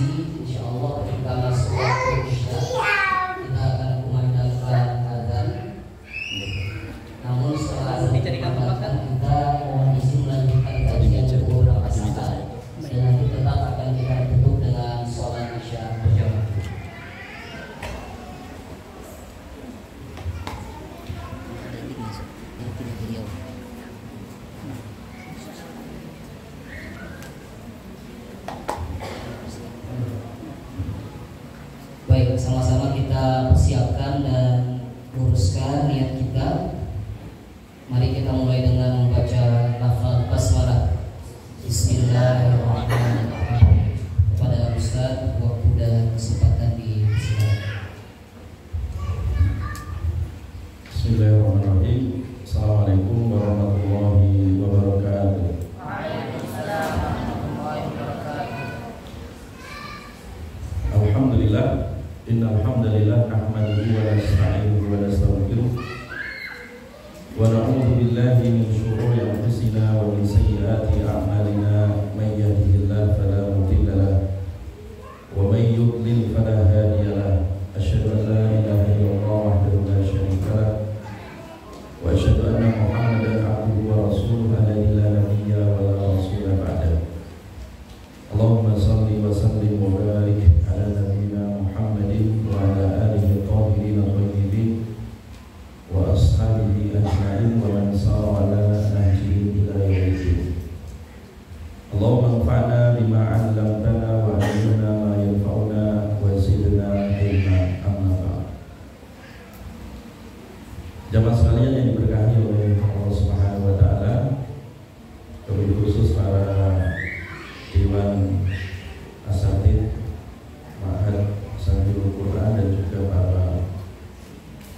tradisi, insya Allah ketika masuk waktu Isya kita akan kumandangkan azan. Namun setelah azan dikumandangkan, kita mohon izin melanjutkan kajian beberapa saat dan nanti tetap akan kita tutup dengan sholat Isya berjamaah. Baik, sama-sama kita persiapkan dan luruskan niat kita. Mari kita mulai dengan membaca lafaz basmalah. Bismillahirrahmanirrahim. Kepada Ustaz, waktu dan kesempatan dipersilakan. Bismillahirrahmanirrahim. Assalamualaikum warahmatullahi wabarakatuh. Waalaikumsalam warahmatullahi wabarakatuh. Alhamdulillah. Innal hamdalillah nahmaduhu wa nasta'inuhu wa nastaghfiruh wa na'udzu billahi min shururi anfusina wa min sayyiati a'malina may yahdihillahu fala mudilla lahu wa may yudlil fala hadiya lahu. Asyhadu an la ilaha illallah wahdahu la syarika lahu wa asyhadu anna Muhammadan 'abduhu wa rasuluhu alladzi la nabiyya wa la rasula ba'dahu. Allahumma shalli wa sallim wa barik ala nabiyyina Muhammadin wa ala alihi at-tahirin at-tayyibin wa ashabihi ajma'in wa man sara ala nahjihim ila yaumil din. Allahumma anfa'na bima 'allamtana wa 'allimna ma yanfa'una wa zidna ilma. Amma ba'd. Jamaah sekalian yang diberkahi oleh Allah Subhanahu wa taala, terlebih khusus para Dewan Asatidz Ma'had Santriul Quran dan juga para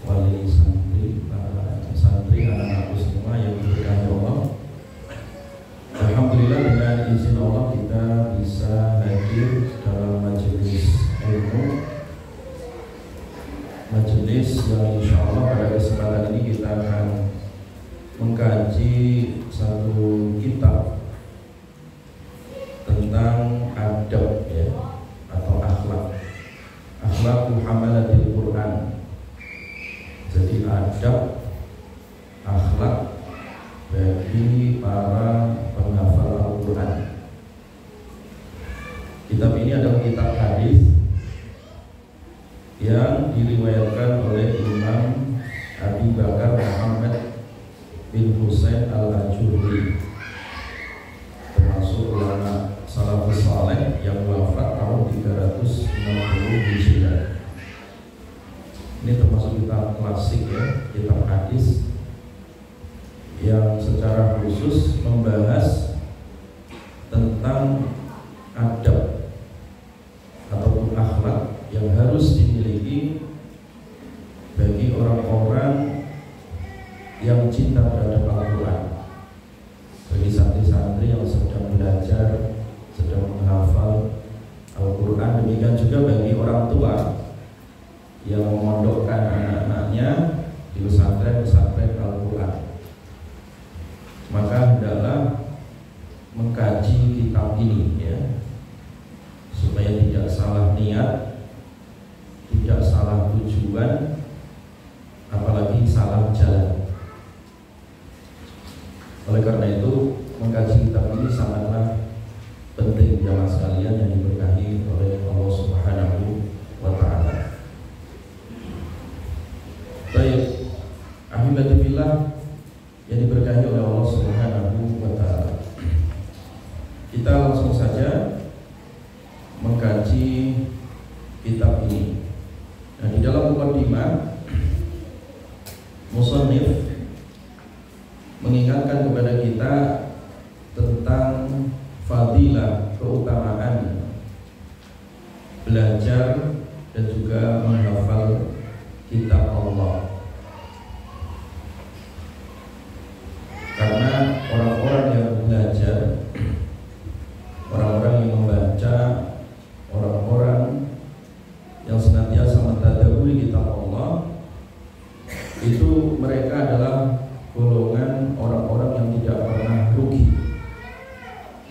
wali santri, para santri, anak-anakku semua yang diberkahi Allah. Alhamdulillah, dengan izin Allah kita bisa hadir dalam majelis ilmu, majelis yang insya Allah pada kesempatan ini kita akan mengkaji satu kitab tentang adab, ya, atau akhlak hamalatil Quran. Jadi adab, akhlak bagi para penghafal Al-Quran. Kitab ini adalah kitab hadis yang diriwayatkan oleh Imam Abi Bakar Muhammad bin Husain Al-Ajurri, termasuk ulama salafus saleh yang wafat tahun 360 Hijriah. Ini termasuk kitab klasik, ya, kitab hadis yang secara khusus membahas tentang adab ataupun akhlak yang harus dimiliki bagi orang-orang yang cinta terhadap Al-Quran, bagi santri-santri yang sedang belajar, sedang menghafal Al-Quran. Demikian juga bagi orang tua yang memondokkan anak-anaknya di pesantren-pesantren Al-Quran. Maka hendaklah mengkaji kitab ini, ya, supaya tidak salah niat, tidak salah tujuan, apalagi salah jalan. Oleh karena itu, mengkaji kitab ini sangatlah penting, jamaah sekalian yang diberkahi oleh Allah Subhanahu wa ta'ala. Baik, alhamdulillah yang diberkahi oleh Allah Subhanahu wa ta'ala. Kita langsung saja mengkaji kitab ini. Nah, di dalam mukadimah musannif mengingatkan kepada kita tentang fadilah, keutamaan belajar dan juga menghafal kitab Allah. Karena orang-orang yang belajar, orang-orang yang membaca, orang-orang yang senantiasa mentadabburi kitab Allah, itu mereka adalah golongan orang-orang yang tidak pernah rugi.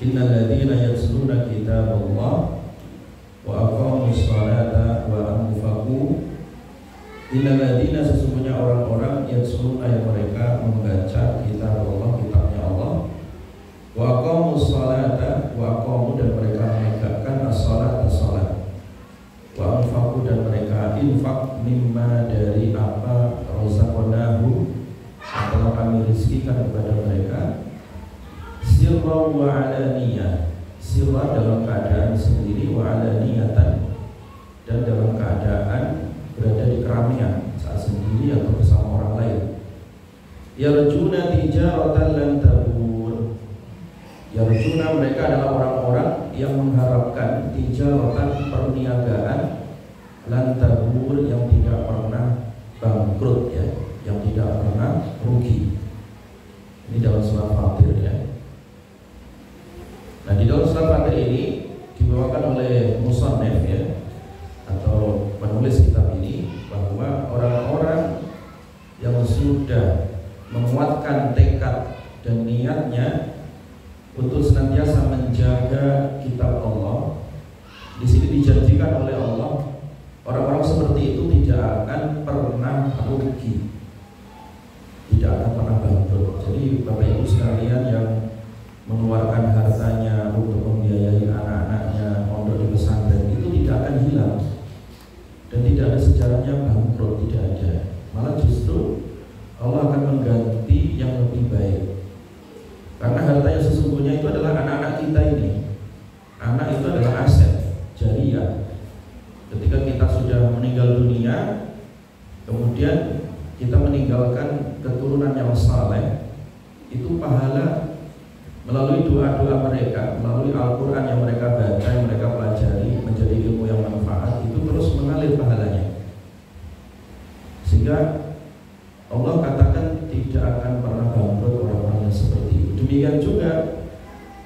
Innal ladzina yatluna kitaballah wa aqamus sholata wa anfaqu. Innal ladzina sesungguhnya orang-orang yang yatluna yang mereka membaca kitab Allah, kitabnya Allah, wa aqamus sholata wa aqamu dan mereka menegakkan as-shalat as-shalat, wa anfaqu dan mereka infak mimma dari apa razaqnahu telah kami rizkikan kepada mereka, sirra wa alaniyah, sirra dalam keadaan sendiri, wa alaniyatan dan dalam keadaan berada di keramaian saat sendiri atau bersama orang lain. Yarjuna tijaratan lan tabur. Yarjuna mereka adalah orang-orang yang mengharapkan tijaratan perniagaan lan tabur yang tidak pernah bangkrut ya, yang tidak pernah rugi. Ini dalam surat Fatir ya. Nah di dalam surat Fatir ini dibawakan oleh musannif ya, atau penulis kitab ini, bahwa orang-orang yang sudah menguatkan tekad dan niatnya untuk senantiasa menjaga kitab Allah, di sini dijanjikan oleh Allah orang-orang seperti itu tidak akan pernah rugi, tidak akan pernah bangkrut. Jadi Bapak Ibu sekalian yang mengeluarkan hartanya untuk membiayai anak-anaknya pondok di pesantren itu tidak akan hilang. Dan tidak ada sejarahnya bangkrut, tidak ada. Malah justru Allah akan mengganti yang lebih baik. Karena harta yang sesungguhnya itu adalah anak-anak kita ini. Anak itu adalah aset jariah. Ketika kita sudah meninggal dunia, kemudian kita meninggalkan keturunan yang saleh, itu pahala melalui doa-doa mereka, melalui Al-Quran yang mereka baca, yang mereka pelajari, menjadi ilmu yang manfaat, itu terus mengalir pahalanya. Sehingga Allah katakan tidak akan pernah bangkrut orang-orang yang seperti itu. Demikian juga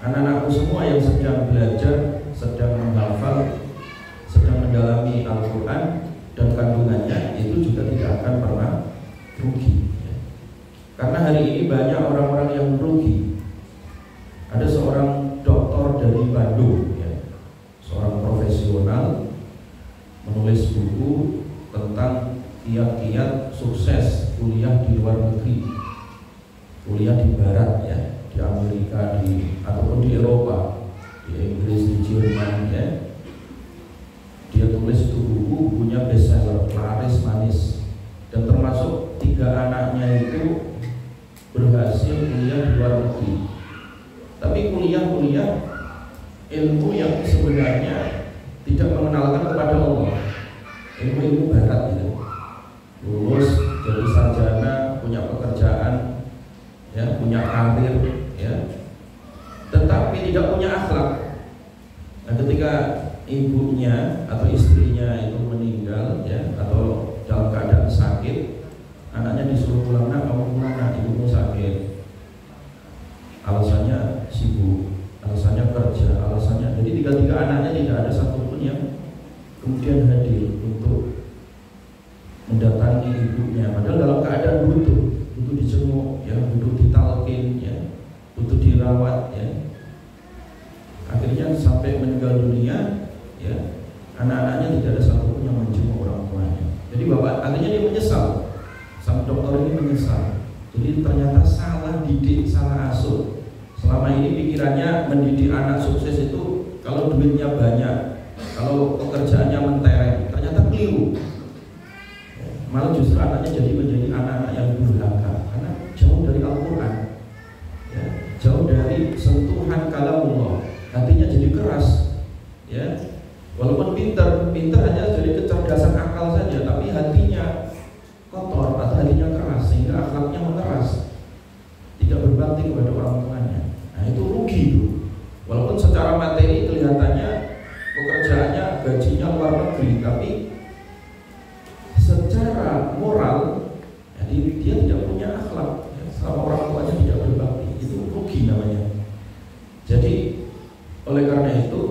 anak-anakku semua yang sedang belajar, sedang menghafal, sedang mendalami Al-Quran dan kandungannya, itu juga tidak akan pernah rugi. Karena hari ini banyak orang-orang yang rugi. Ada seorang dokter dari Bandung ya, seorang profesional, menulis buku tentang kiat-kiat sukses kuliah di luar negeri, kuliah di barat ya, di Amerika ataupun di Eropa, di Inggris, di Jerman ya. Dia tulis itu bukunya bestseller, laris manis, dan termasuk 3 anaknya itu berhasil kuliah di luar negeri. Tapi kuliah ilmu yang sebenarnya tidak mengenalkan kepada Allah, ilmu barat gitu. Lulus jadi sarjana, punya pekerjaan ya, punya karir ya, tetapi tidak punya akhlak. Nah ketika ibunya atau istrinya itu meninggal ya, atau dalam keadaan sakit, anaknya disuruh pulang, nak kamu pulang, nak ibumu sakit. Alasannya sibuk, alasannya kerja, alasannya, jadi 3 anaknya tidak ada satupun yang kemudian hadir untuk mendatangi ibunya, padahal dalam keadaan butuh dijenguk ya, butuh ditalkin ya, butuh dirawat ya. Akhirnya sampai meninggal dunia ya, anak-anaknya tidak ada satupun yang menjenguk orang tuanya. Jadi bapak, akhirnya dia menyesal, sang dokter ini menyesal. Jadi ternyata salah didik, salah asuh. Selama ini pikirannya mendidik anak sukses itu kalau duitnya banyak, kalau pekerjaannya mentereng, ternyata keliru. Malah justru anaknya menjadi anak-anak yang durhaka karena jauh dari Al-Quran ya, jauh dari sentuhan kalamullah, hatinya jadi keras ya. Walaupun pintar hanya dari kecerdasan akal saja, tapi hatinya kotor atau hatinya keras, sehingga akhlaknya mengeras, tidak berbakti kepada orang tuanya. Nah itu rugi itu. Walaupun secara materi kelihatannya pekerjaannya, gajinya luar negeri, tapi secara moral jadi dia tidak punya akhlak ya, selama orang tuanya tidak berbakti, itu rugi namanya. Jadi oleh karena itu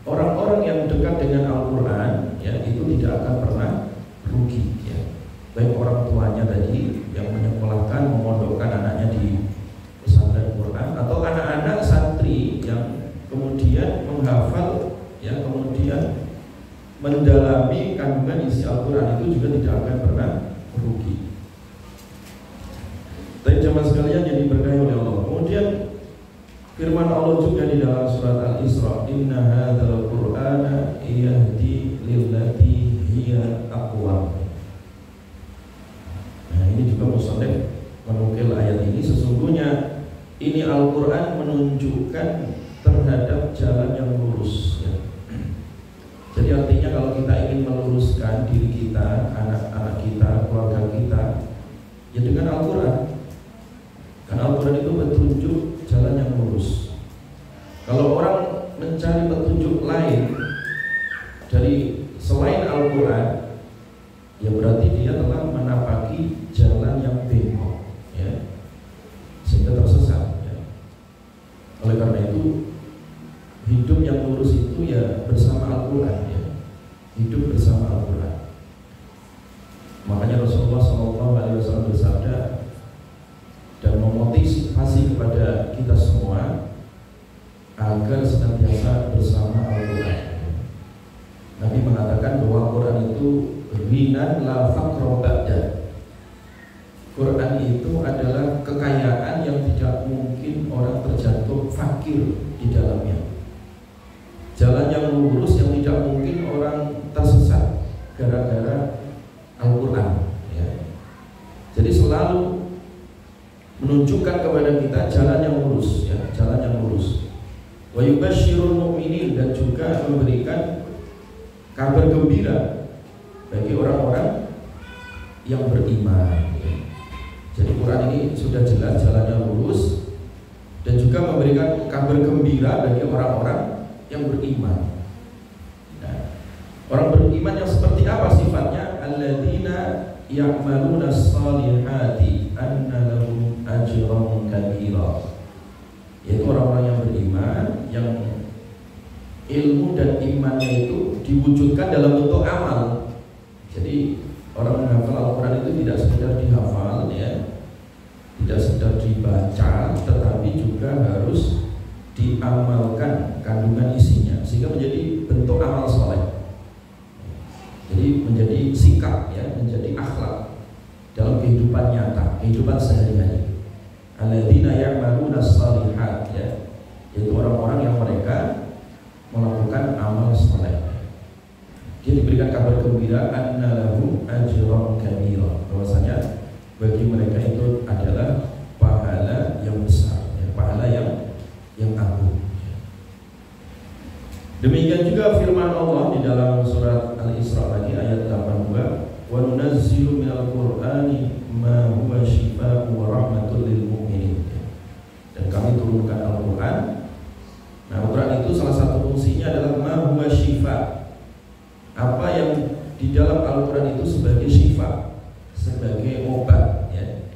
orang-orang yang dekat dengan Al-Quran ya, itu tidak akan pernah rugi ya. Baik orang tuanya tadi yang menyekolahkan, memondokkan anaknya di pesantren Quran, atau anak-anak santri yang kemudian menghafal ya, kemudian mendalami kandungan isi Al-Quran itu juga tidak akan pernah merugi. Tapi jemaah sekalian yang diberkahi oleh Allah. Kemudian firman Allah juga di dalam surat Al-Isra, Inna hadzal Qur'ana yahdi lillati hiya aqwam. Nah, ini juga musannif menukil ayat ini. Sesungguhnya ini Al-Quran menunjukkan terhadap jalan yang lurus ya. Jadi artinya kalau kita ingin meluruskan diri kita, anak-anak kita, keluarga kita, ya dengan Al-Quran. Karena Al-Quran itu petunjuk jalan yang lurus. Kalau orang mencari petunjuk lain dari selain Al-Quran, ya berarti dia telah menapaki jalan yang bengkok ya, sehingga tersesat ya. Oleh karena itu hidup yang lurus itu ya bersama Al-Quran ya. Hidup bersama Al-Quran. Makanya Rasulullah SAW bersabda dan memotivasi kepada kita semua agar senantiasa bersama Al-Quran. Nabi mengatakan bahwa Al-Quran itu ghinan la faqra ba'da. Quran itu adalah kekayaan yang tidak mungkin orang terjatuh fakir di dalamnya. Jalan yang lurus yang tidak mungkin orang tersesat gara-gara Al-Quran ya. Jadi selalu menunjukkan kepada kita jalan yang lurus ya, jalan yang lurus. Wa yubasyirul mu'minin, dan juga memberikan kabar gembira bagi orang-orang yang beriman ya. Jadi Quran ini sudah jelas jalannya lurus, dan juga memberikan kabar gembira bagi orang-orang yang beriman. Nah, orang beriman yang seperti apa sifatnya? Alladzina ya'maluna sholihati anna lahum ajran kabira. Yaitu orang-orang yang beriman yang ilmu dan imannya itu diwujudkan dalam bentuk amal. Jadi orang menghafal Al-Quran itu tidak sekedar dihafal ya, tidak sekedar dibaca, tetapi juga harus diamalkan kandungan isinya sehingga menjadi bentuk amal soleh. Jadi menjadi sikap ya, menjadi akhlak dalam kehidupan nyata, kehidupan sehari-hari. Alladzina ya'maluna shalihat ya, yaitu orang-orang yang mereka melakukan amal soleh. Dia diberikan kabar gembira anna lahum ajran kabira, bahwasanya bagi mereka itu adalah pahala yang besar ya, pahala yang agung. Demikian juga firman Allah di dalam surat Al-Isra lagi ayat 82, wa nunazzilu minal qur'ani ma huwa shifaa'un wa rahmatul lil mu'minin. Dan kami turunkan Al-Quran. Nah, Al-Quran itu salah satu fungsinya adalah ma huwa shifa'. Apa yang di dalam Al-Quran itu sebagai syifa, sebagai obat ya,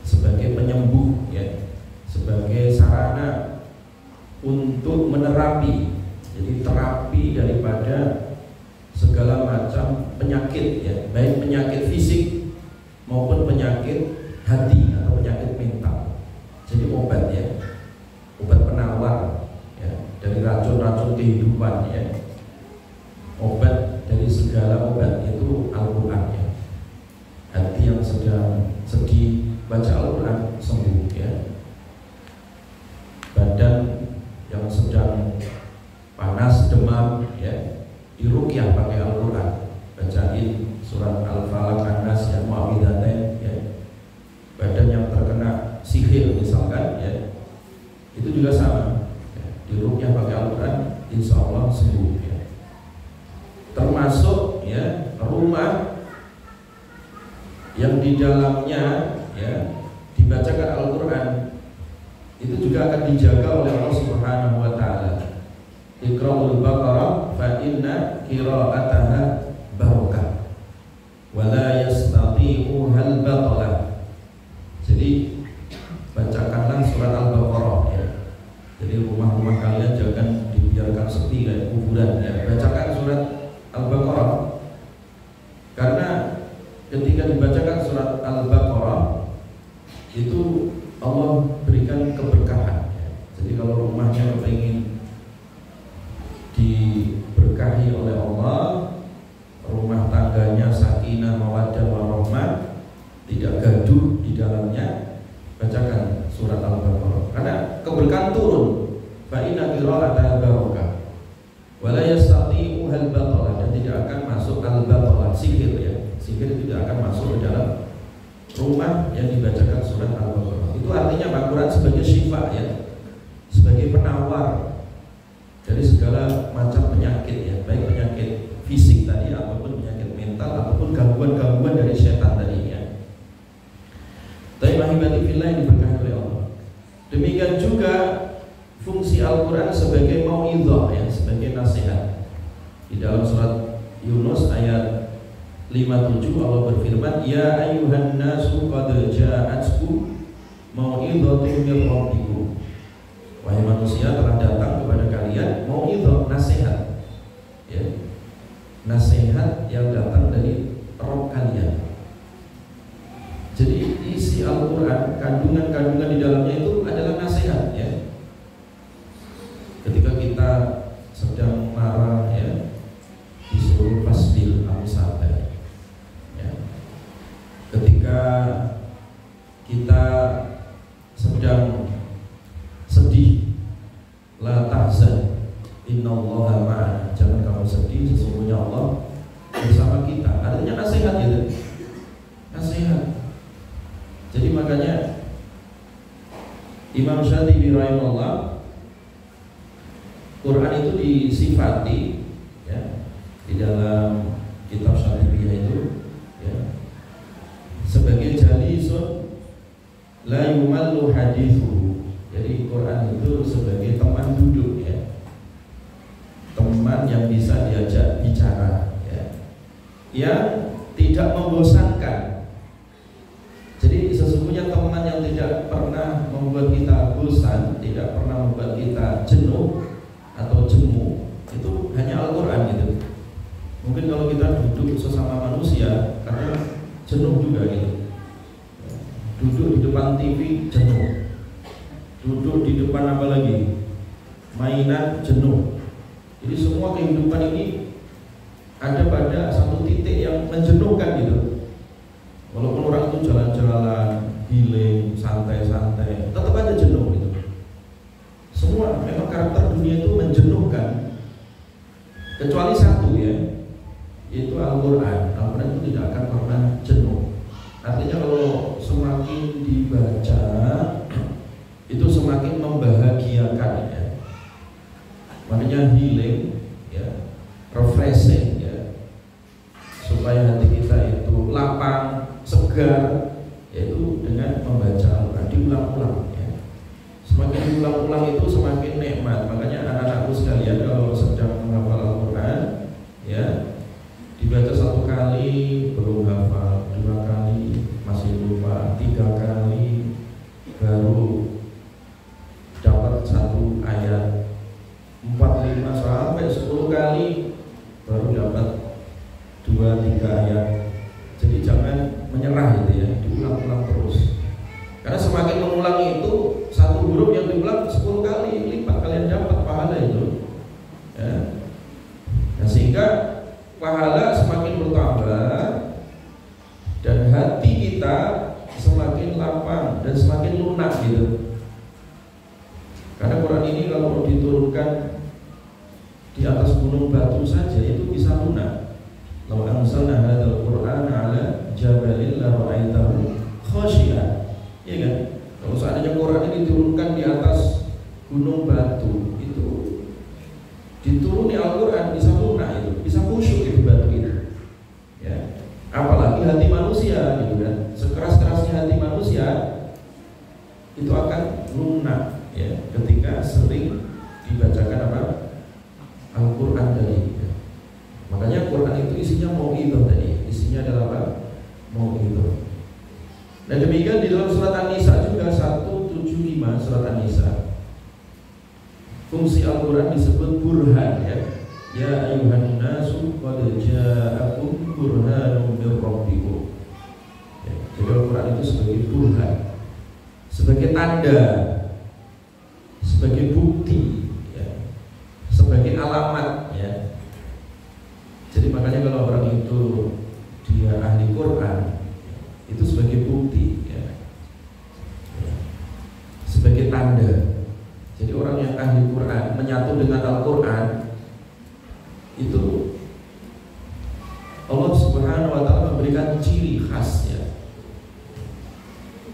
sebagai penyembuh ya, sebagai sarana untuk menerapi, jadi terapi daripada segala macam penyakit ya, baik penyakit fisik maupun penyakit hati atau penyakit mental. Jadi obat ya, obat penawar ya, dari racun-racun kehidupan ya. Obat dari segala obat itu Al-Quran ya. Hati yang sedang sedih baca Al-Quran sembuh ya. Badan yang sedang panas demam ya, diruqyah pakai Al-Quran, bacain surat Al-Falaq, An-Nas, ya, Mu'awwidzatain ya. Badan yang terkena sihir misalkan ya, itu juga sama ya, diruqyah pakai Al-Quran, insya Allah sembuh ya. Termasuk ya rumah yang di dalamnya ya dibacakan Al-Quran, itu juga akan dijaga oleh Allah Subhanahu wa taala. Iqra'ul Baqarah fa inna qira'ataha barakah wa la yastati'u hal batalah. Jadi bacakanlah surat Al-Baqarah ya. Jadi rumah-rumah kalian jangan dibiarkan sepi kayak kuburan ya. Bacakan surat Al-Baqarah, karena ketika dibacakan surat Al-Baqarah itu Allah berikan keberkahan ya. Jadi kalau rumahnya pengen qira'ata barokah. Wala yastati'u hal batalah, dan tidak akan masuk al batalah, sihir ya. Sihir tidak akan masuk ke dalam rumah yang dibacakan surat Al-Baqarah. Itu artinya Al-Quran sebagai syifa ya, sebagai penawar dari segala macam penyakit ya, baik penyakit fisik tadi ataupun penyakit mental ataupun gangguan-gangguan dari setan tadi ya. Tapi mahibati fillah yang diberkahi oleh Allah. Demikian juga fungsi Al-Quran sebagai mau'idhah ya, sebagai nasihat. Di dalam surat Yunus ayat 57 Allah berfirman, ya ayyuhan nasu qad ja'atkum mau'idhatun min rabbikum. Wahai manusia, telah datang kepada kalian mau'idhah, nasihat ya, nasihat yang datang dari Rabb kalian. Jadi isi Al-Quran, kandungan-kandungan di dalamnya itu adalah nasihat ya. Ketika kita sedang marah ya, disuruh fasbil, kamu sabar ya. Ketika kita sedang sedih, la tahzan innallaha ma'ana, jangan kamu sedih, sesungguhnya Allah bersama kita. Artinya nasihat gitu, nasihat. Jadi makanya Imam Syatibi rahimahullah, Quran itu disifati ya, di dalam kitab Syatibiyah itu ya, sebagai jalisun la yumallu hadithu. Jadi Quran itu sebagai teman duduk ya, teman yang bisa diajak bicara ya, yang tidak membosankan. Jadi sesungguhnya teman yang tidak pernah membuat kita bosan, tidak pernah membuat kita jenuh atau jemu, itu hanya Al-Quran gitu. Mungkin kalau kita duduk sesama manusia karena jenuh juga gitu, duduk di depan TV jenuh, duduk di depan apa lagi, mainan jenuh. Jadi semua kehidupan ini ada pada satu titik yang menjenuhkan gitu. Walaupun orang itu jalan-jalan, healing, santai-santai, tetap aja jenuh gitu. Semua memang karakter dunia itu menjenuhkan, kecuali satu ya, yaitu Al-Quran. Al-Quran itu tidak akan pernah jenuh. Artinya kalau semakin dibaca itu semakin membahagiakan ya. Makanya healing ya, refreshing ya, supaya hati kita itu lapang, segar, yaitu dengan membaca Al-Quran diulang-ulang ya. Semakin diulang-ulang itu semakin nikmat. Makanya anak-anakku sekalian kalau sedang menghafal Al-Quran ya, dibaca satu kali belum hafal, 2 kali masih lupa, 3 kali baru dapat 1 ayat, 4, 5 sampai 10 kali baru dapat 2, 3 ayat. Jadi jangan menyerah gitu ya, diulang-ulang terus. Karena semakin mengulang itu, satu huruf yang diulang 10 kali lipat kalian dapat pahala itu ya. Nah, sehingga pahala semakin bertambah dan hati kita semakin lapang dan semakin lunak gitu. Karena Quran ini kalau diturunkan di atas gunung batu saja itu bisa lunak. Law anzalna hadzal Qur'ana 'ala jabalin la ra'aitahu khashi'an. Iya kan? Kalau seandainya Quran ini diturunkan di atas gunung batu, itu dituruni Al-Quran bisa lunak itu, bisa khusyuk itu batu itu. Ya. Apalagi hati manusia gitu kan. Sekeras-kerasnya hati manusia itu akan lunak ya ketika sering dibacakan apa? Al-Quran tadi. Makanya Quran itu isinya mau'idhah tadi, isinya adalah apa? Mau'idhah. Dan demikian di dalam surat An-Nisa juga 175 surat An-Nisa. Fungsi Al-Quran disebut burhan ya. Ya ayyuhan nasu qad ja'akum burhanun min rabbikum. Ya, jadi Al-Quran itu sebagai burhan, sebagai tanda, sebagai bukti ya, sebagai alamat ya. Jadi makanya kalau orang itu dia ahli Quran, itu sebagai bukti ya, sebagai tanda. Jadi orang yang ahli Quran menyatu dengan Al-Quran, itu Allah Subhanahu wa Ta'ala memberikan ciri khasnya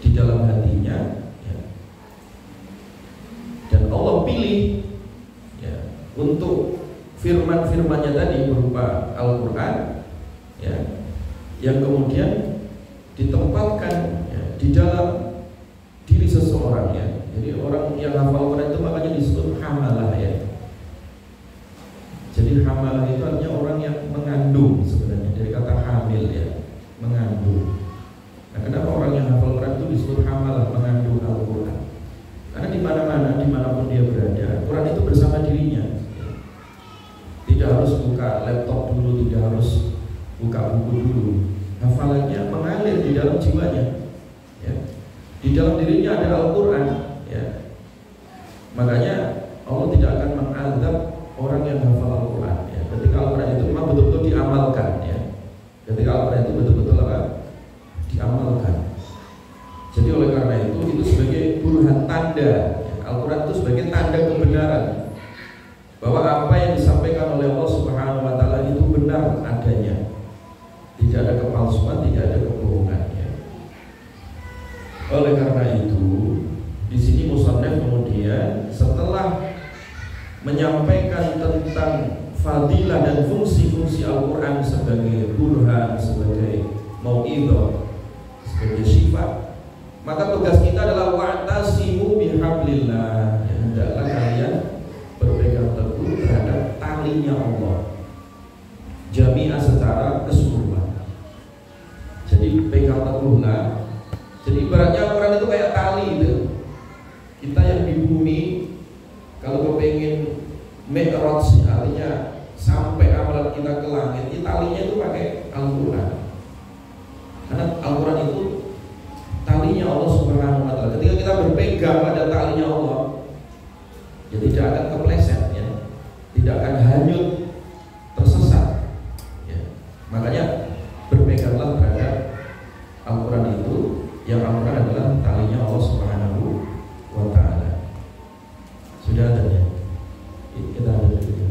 di dalam hatinya, ya. Dan Allah pilih, ya, untuk firman-firmannya tadi berupa Al-Quran, ya, yang kemudian ditempatkan, ya, di dalam diri seseorang, ya. Jadi orang yang hafal Quran itu makanya disebut hamalah, ya. Jadi hamalah itu artinya orang yang mengandung, sebenarnya dari kata hamil, ya, mengandung. Nah, kenapa orang yang hafal Quran itu disebut hamalah, mengandung Al-Quran? Karena di mana-mana, dimanapun dia berada, Quran itu bersama dirinya. Tidak harus buka laptop dulu, tidak harus buka buku dulu. Hafalannya mengalir di dalam jiwanya, ya. Di dalam dirinya ada Al-Quran, ya. Makanya Allah tidak akan mengazab orang yang hafal Al-Quran, ya. Ketika Al-Quran itu memang betul-betul diamalkan, ya. Ketika Al-Quran itu betul-betul apa? Diamalkan. Jadi oleh karena itu sebagai burhan tanda, ya. Al-Quran itu sebagai tanda kebenaran bahwa apa yang disampaikan oleh Allah Subhanahu wa Ta'ala itu benar adanya. Tidak ada kepalsuan, tidak ada kebohongan, ya. Oleh karena itu, di sini musannaf kemudian setelah menyampaikan tentang fadilah dan fungsi-fungsi Al-Quran sebagai burhan, sebagai mau'idhah, sebagai syifa, maka tugas kita adalah wa'tasimu bihablillah, ya, hendaklah kalian berpegang teguh terhadap talinya Allah, jami'ah secara keseluruhan. Jadi pegang teguhlah. Jadi ibaratnya Al-Quran itu kayak tali itu. Kita yang di bumi, kalau kepengen mi'raj, artinya sampai amalan kita ke langit, talinya itu pakai Al-Quran. Karena Al-Quran itu talinya Allah Subhanahu wa Ta'ala. Ketika kita berpegang pada talinya Allah, ya tidak akan kepleset, ya. Tidak akan hanyut, tersesat, ya. Makanya berpeganglah terhadap Al-Quran itu, yang Al-Quran adalah talinya Allah Subhanahu wa Ta'ala. Sudah ada, ya? Kita ada dulu.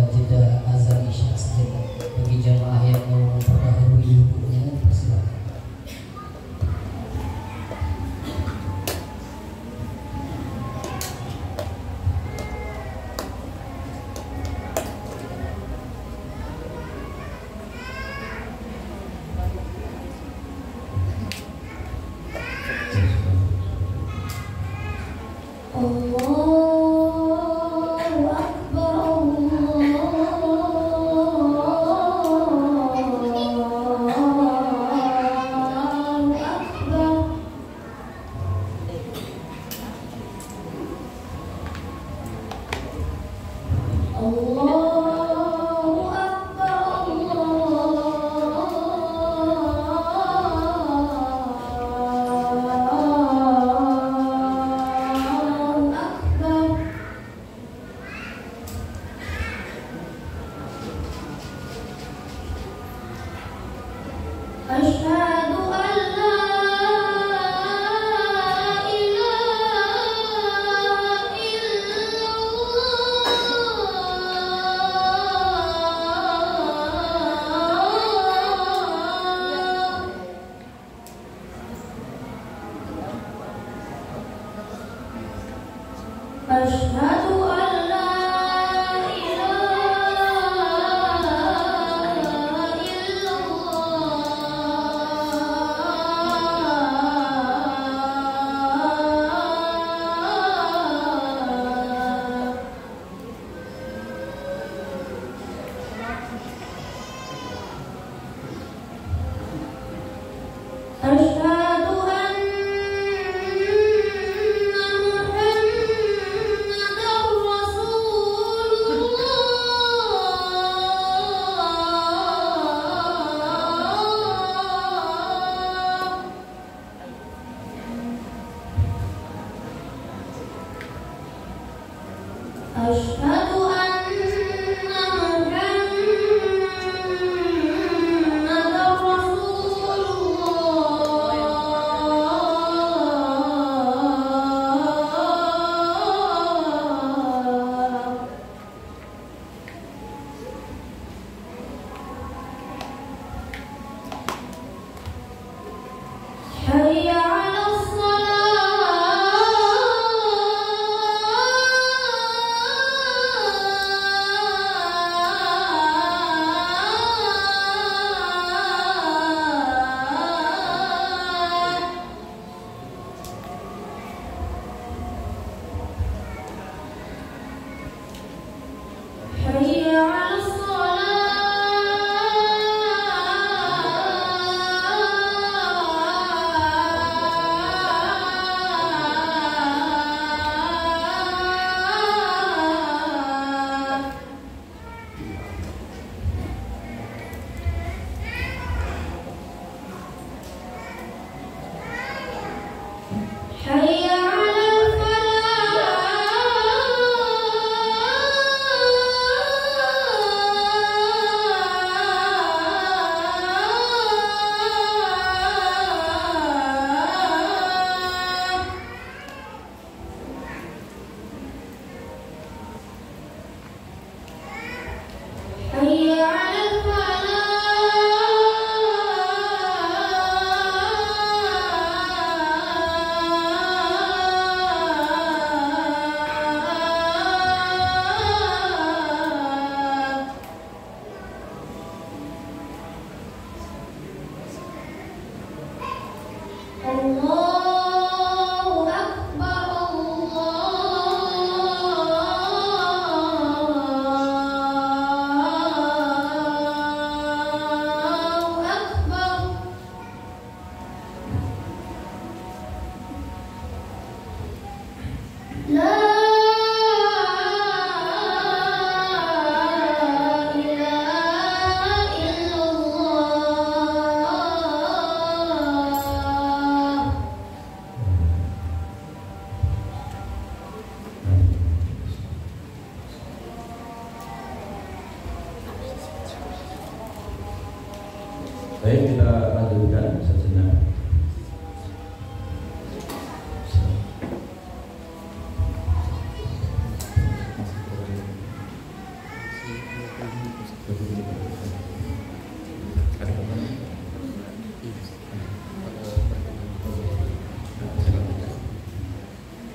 Jeda azan isya sejenak. Bagi jamaah yang mau memperbaharui hidupnya, persilakan.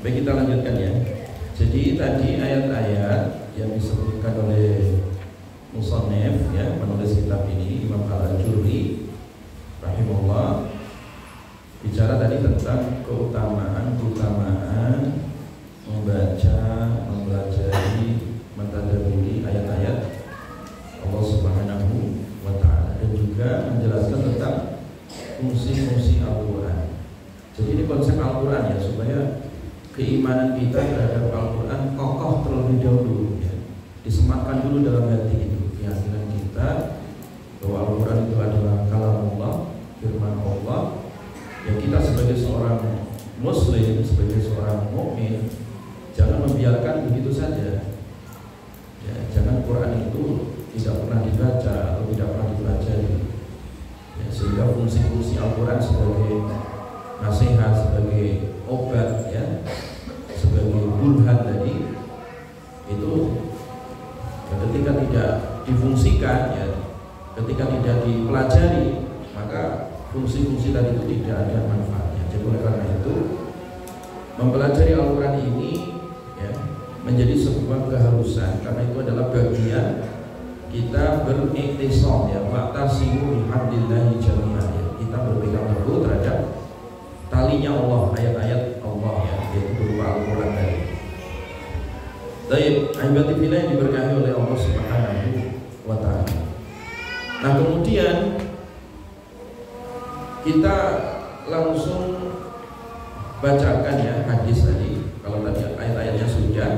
Baik, kita lanjutkan ya. Jadi tadi ayat-ayat yang disebutkan oleh musannif ya, penulis kitab ini Imam Al-Ajurri rahimahullah, bicara tadi tentang keutamaan membaca, mempelajari, mentadabburi ayat-ayat Allah Subhanahu wa taala, dan juga menjelaskan tentang fungsi-fungsi Al-Qur'an. Jadi ini konsep Al-Qur'an ya, supaya keimanan kita terhadap Al-Quran kokoh terlebih dahulu ya. Disematkan dulu dalam hati itu keyakinan kita bahwa Al-Quran itu adalah kalamullah, firman Allah. Ya, kita sebagai seorang muslim, sebagai seorang mukmin, jangan membiarkan begitu saja ya. Jangan Quran itu tidak pernah dibaca atau tidak pernah dipelajari ya, sehingga fungsi-fungsi Al-Quran sebagai nasihat, sebagai obat ya, sebagai burhan tadi itu ketika tidak difungsikan ya, ketika tidak dipelajari, maka fungsi-fungsi tadi itu tidak ada manfaatnya. Jadi oleh karena itu mempelajari Al-Quran ini ya, menjadi sebuah keharusan, karena itu adalah bagian kita beriktisam ya, wa'tasimu bihablillahi jami'an ya. Kita berpegang teguh terhadap talinya Allah, ayat-ayat Allah ya, yaitu berupa Al-Quran tadi. Baik, ahibati fillah yang diberkahi oleh Allah Subhanahu wa ta'ala. Nah, kemudian kita langsung bacakan ya hadis tadi. Kalau tadi ayat-ayatnya sudah,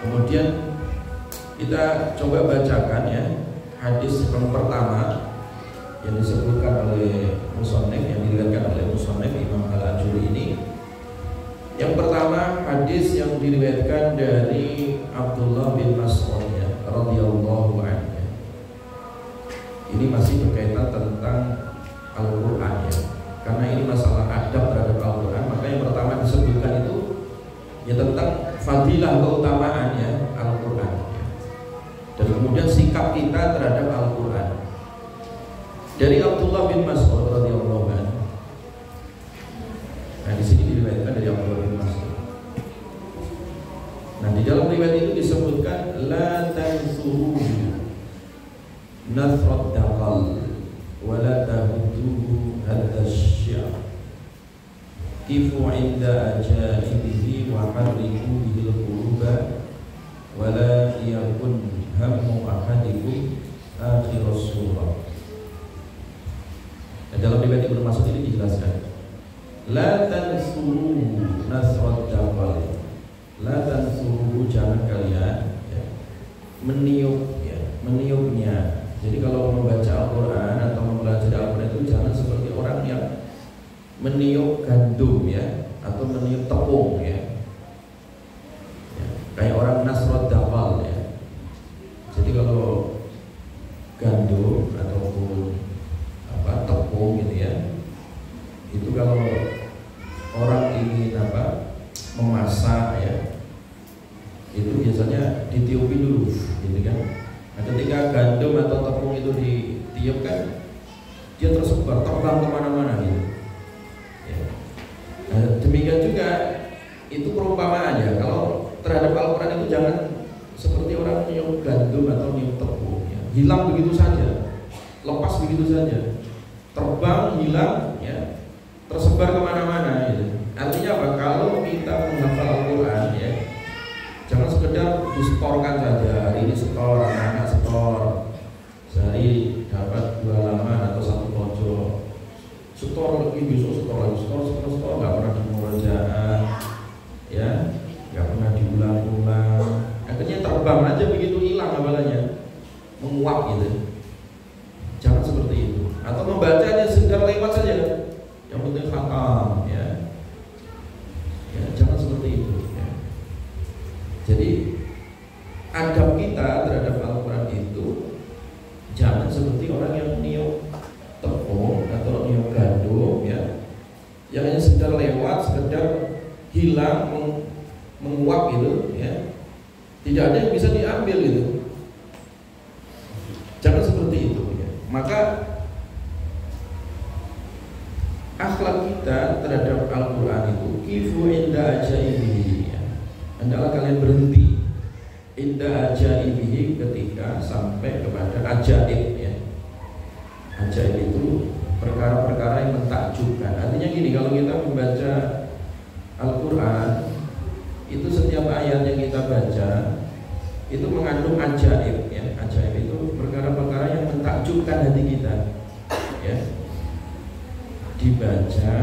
kemudian kita coba bacakan ya hadis yang pertama yang disebutkan oleh musannif, yang diriwayatkan oleh musannif Imam Al-Ajurri ini. Yang pertama, hadis yang diriwayatkan dari Abdullah bin Mas'ud ya, radhiyallahu anhu. Ini masih berkaitan tentang Al-Qur'an ya. Karena ini masalah adab terhadap Al-Qur'an, maka yang pertama disebutkan itu ya tentang fadilah, keutamaan ya Al-Qur'an. Dan kemudian sikap kita terhadap Al-Qur'an. Dari Abdullah bin Mas'ud radhiyallahu anhu. Nah, di sini diriwayatkan dari Abdullah bin Mas'ud. Nah, di dalam riwayat itu disebutkan la tansuhu nasrat daqal wa la tahudduhu hadda syi'a kifu 'inda ajaibihi wa harriku bihil quluba wa la yakun hammu ahadikum akhir surah. Dalam riwayat Ibnu Mas'ud ini dijelaskan la tansuru nasrat jabal, la tansuru, jangan kalian ya, meniupnya. Jadi kalau membaca Al-Quran atau mempelajari Al-Quran itu jangan seperti orang yang meniup gandum ya, atau meniup tepung ya, kayak orang nasrat jabal ya. Jadi kalau gandum ataupun tepung gitu ya, itu kalau orang ingin memasak ya, itu biasanya ditiupi dulu gitu kan. Nah, ketika gandum atau tepung itu ditiup kan, dia tersebar, terbang kemana-mana gitu ya. Nah, demikian juga itu perumpamaan ya, kalau terhadap Al-Quran itu jangan seperti orang niup gandum atau niup tepung ya. Hilang begitu saja, lepas begitu saja, terbang, hilang ya, tersebar kemana-mana gitu. Artinya apa? Kalau kita menghafal Al-Quran ya, jangan sekedar distorkan saja. Hari ini setor, anak-anak setor, sehari dapat 2 halaman atau 1 pojok, setor lagi, besok setor lagi, setor, nggak pernah dimurajaah ya, nggak pernah diulang-ulang. Akhirnya terbang aja begitu, hilang hafalannya, menguap gitu. Jangan seperti itu. Atau membacanya sekedar lewat saja, yang penting khatam ya. Ya, jangan seperti itu ya. Jadi adab kita terhadap Al-Quran itu jangan seperti orang yang niup tepung atau niup gandum ya, yang hanya sekedar lewat, sekedar hilang, menguap gitu ya. Tidak ada yang bisa diambil gitu. Jangan seperti itu ya. Maka akhlak kita terhadap Al-Quran itu Kifu inda ajaibihi, hendaklah kalian berhenti inda ajaibihi, ketika sampai kepada ajaib ya. Ajaib itu perkara-perkara yang mentakjubkan. Artinya gini, kalau kita membaca Al-Quran, itu setiap ayat yang kita baca itu mengandung ajaib ya. Ajaib itu perkara-perkara yang mentakjubkan hati kita ya. Dibaca,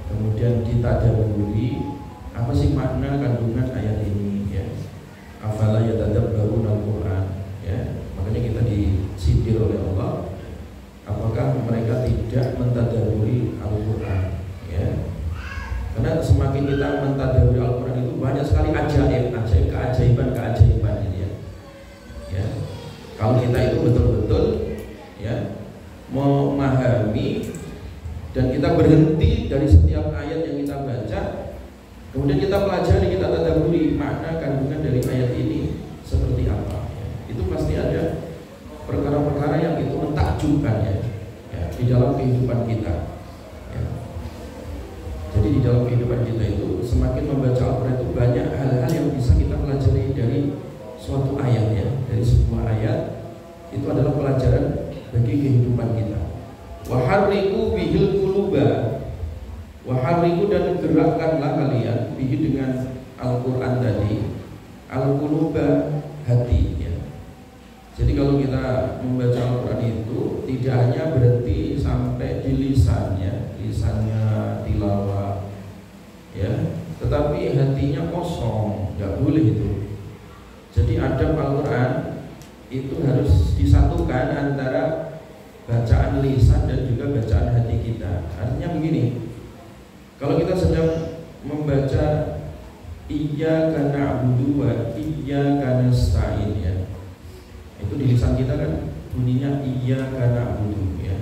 kemudian ditadaburi, apa sih makna kandungan ayat ini ya. Afala yatadabbaruna al-Quran ya. Makanya kita disindir oleh Allah, apakah mereka tidak mentadaburi Al-Quran ya. Karena semakin kita mentadaburi Al-Quran itu banyak sekali ajaib, keajaiban ini ya. Ya. Kalau kita itu betul-betul ya memahami dan kita berhenti dari setiap ayat yang kita baca, kemudian kita pelajari, kita tadabburi makna kandungan dari ayat ini seperti apa ya. Itu pasti ada perkara-perkara yang itu mentakjubkan ya, di dalam kehidupan kita ya. Jadi di dalam kehidupan kita itu semakin membaca Al-Quran itu banyak hal-hal yang bisa kita pelajari dari suatu ayat ya. Dari sebuah ayat itu adalah pelajaran bagi kehidupan kita. Waharriku bihil quluba, waharriku, dan gerakkanlah kalian bihi dengan Al-Quran tadi, al-quluba, hati ya. Jadi kalau kita membaca Al-Quran itu tidak hanya berhenti sampai di lisannya tilawah ya, tetapi hatinya kosong, nggak boleh itu. Jadi adab Al-Quran itu harus disatukan antara bacaan lisan dan juga bacaan hati kita. Artinya begini, kalau kita sedang membaca iyyaka na'budu wa iyyaka nasta'in ya, itu di lisan kita kan bunyinya iyyaka na'budu ya.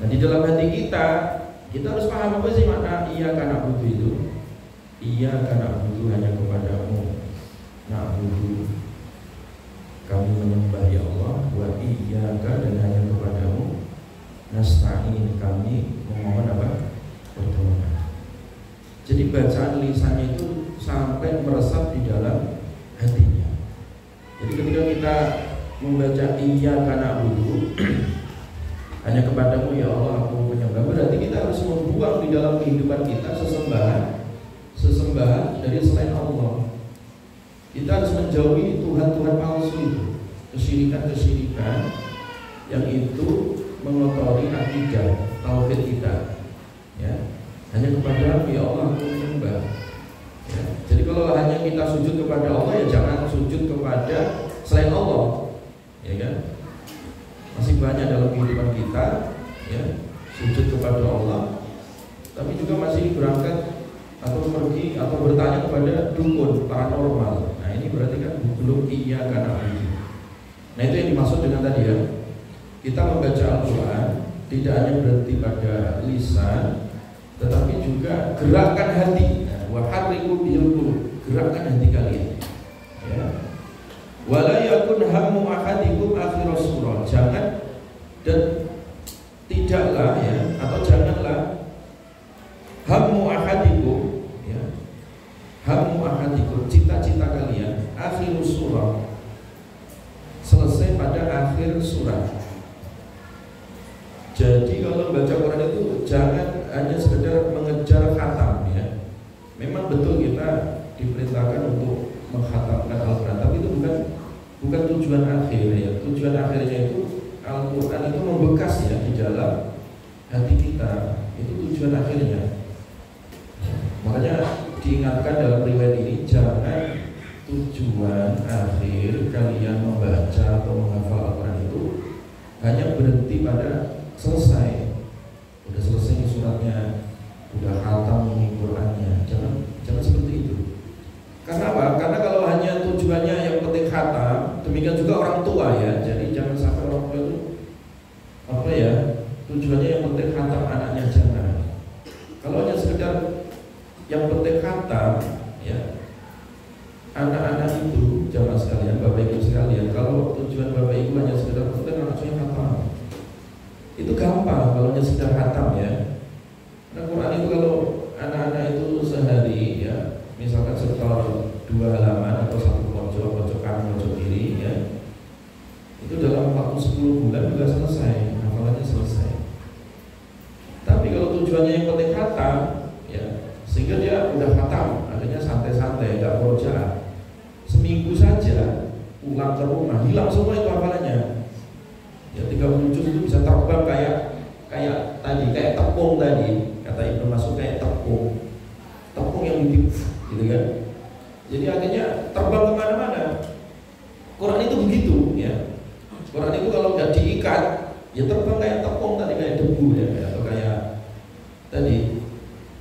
Nah di dalam hati kita harus paham apa sih makna iyyaka na'budu itu. Iyyaka na'budu, hanya kepadamu na'budu, kami menyembah ya Allah, wa iyyaka, dan hanya kepadamu nasta'in, kami memohon apa? Pertolongan. Jadi bacaan lisannya itu sampai meresap di dalam hatinya. Jadi ketika kita membaca iyyaka na'budu, hanya kepadamu ya Allah aku menyembah, berarti kita harus membuang di dalam kehidupan kita sesembahan dari selain Allah. Kita harus menjauhi Tuhan-Tuhan palsu itu, kesyirikan-kesyirikan yang itu mengotori akidah tauhid kita ya. Hanya kepada ya Allah aku menyembah ya. Jadi kalau hanya kita sujud kepada Allah, ya jangan sujud kepada selain Allah ya kan. Masih banyak dalam kehidupan kita ya sujud kepada Allah, tapi juga masih berangkat atau pergi atau bertanya kepada dukun paranormal. Nah ini berarti kan belum iyyaka na'budu. Nah itu yang dimaksud dengan tadi ya, kita membaca Al-Quran tidak hanya berhenti pada lisan, tetapi juga gerakkan hati. Wa harriku bihil qulub, gerakkan hati kalian ya. Wala yakun hammu ahadikum akhir surah, jangan dan tidaklah ya, atau janganlah hammu ahadikum ya, hammu ahadikum, cita-cita kalian akhir surah, selesai pada akhir surah. Jadi kalau baca Quran itu jangan hanya sekedar mengejar khatam ya. Memang betul kita diperintahkan untuk mengkhatamkan Al-Quran, tapi itu bukan tujuan akhir ya. Tujuan akhirnya itu Al-Quran itu membekas ya di dalam hati kita. Itu tujuan akhirnya. Makanya diingatkan dalam riwayat ini, jangan tujuan akhir kalian membaca atau menghafal Al-Quran itu hanya berhenti pada selesai. Udah selesai suratnya, udah khatam Qurannya. Jangan seperti itu. Karena apa? Karena kalau hanya tujuannya yang penting khatam, demikian juga orang tua ya. Jadi jangan sampai orang tua itu apa ya, tujuannya yang penting khatam anaknya, jangan. Kalau hanya sekedar yang penting khatam ya, anak-anak itu jamaah sekalian, bapak ibu sekalian, kalau tujuan bapak ibu hanya sekedar penting anak saya khatam, itu gampang tujuannya yang penting khatam, ya, sehingga dia udah khatam, akhirnya santai-santai, nggak murojaah. Seminggu saja pulang ke rumah hilang semua itu hafalannya. Ya 30 juz itu bisa terbang kayak tadi, kayak tepung tadi, kata Ibnu Mas'ud, kayak tepung yang begitu, gitu kan. Jadi akhirnya terbang kemana-mana. Quran itu begitu, ya. Quran itu kalau nggak diikat, ya terbang kayak tepung tadi, kayak debu ya, atau kayak tadi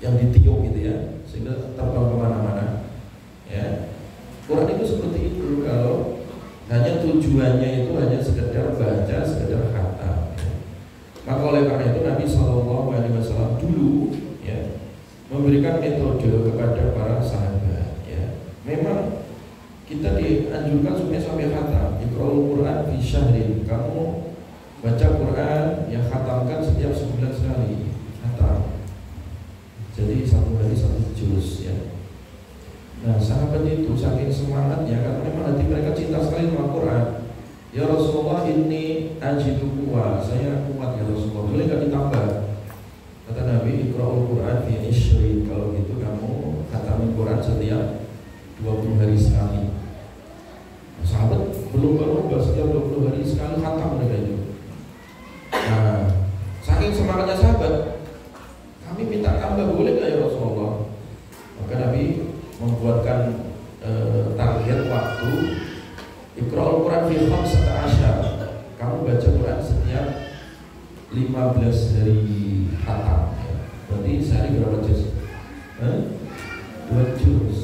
yang ditiup gitu ya, sehingga terbang kemana-mana. Ya, Quran itu seperti itu. Kalau hanya tujuannya itu hanya sekedar baca, sekedar khatam. Ya. Maka oleh karena itu Nabi SAW dulu ya memberikan metode kepada para sahabat. Ya, memang kita dianjurkan sebenarnya sampai khatam. Iqra'ul Quran fi syahrin. Kamu baca Quran yang khatamkan setiap sebulan sekali. Khatam. Jadi satu hari satu juz ya. Nah sahabat itu saking semangatnya karena memang hati mereka cinta sekali sama Quran. Ya Rasulullah, ini ajidu kuwa, saya kuat ya Rasulullah, boleh gak ditambah? Kata Nabi, Iqra'ul Quran fi isyrin. Kalau gitu kamu khatamin Quran setiap 20 hari sekali. Nah, sahabat belum berubah, setiap 20 hari sekali khatam mereka itu. Nah saking semangatnya sahabat, kami minta tambah, boleh gak ya Rasulullah? Maka Nabi membuatkan target waktu. Iqra'ul Quran fi 15. Kamu baca Quran setiap 15 hari khatam. Berarti sehari berapa juz? 2 juz.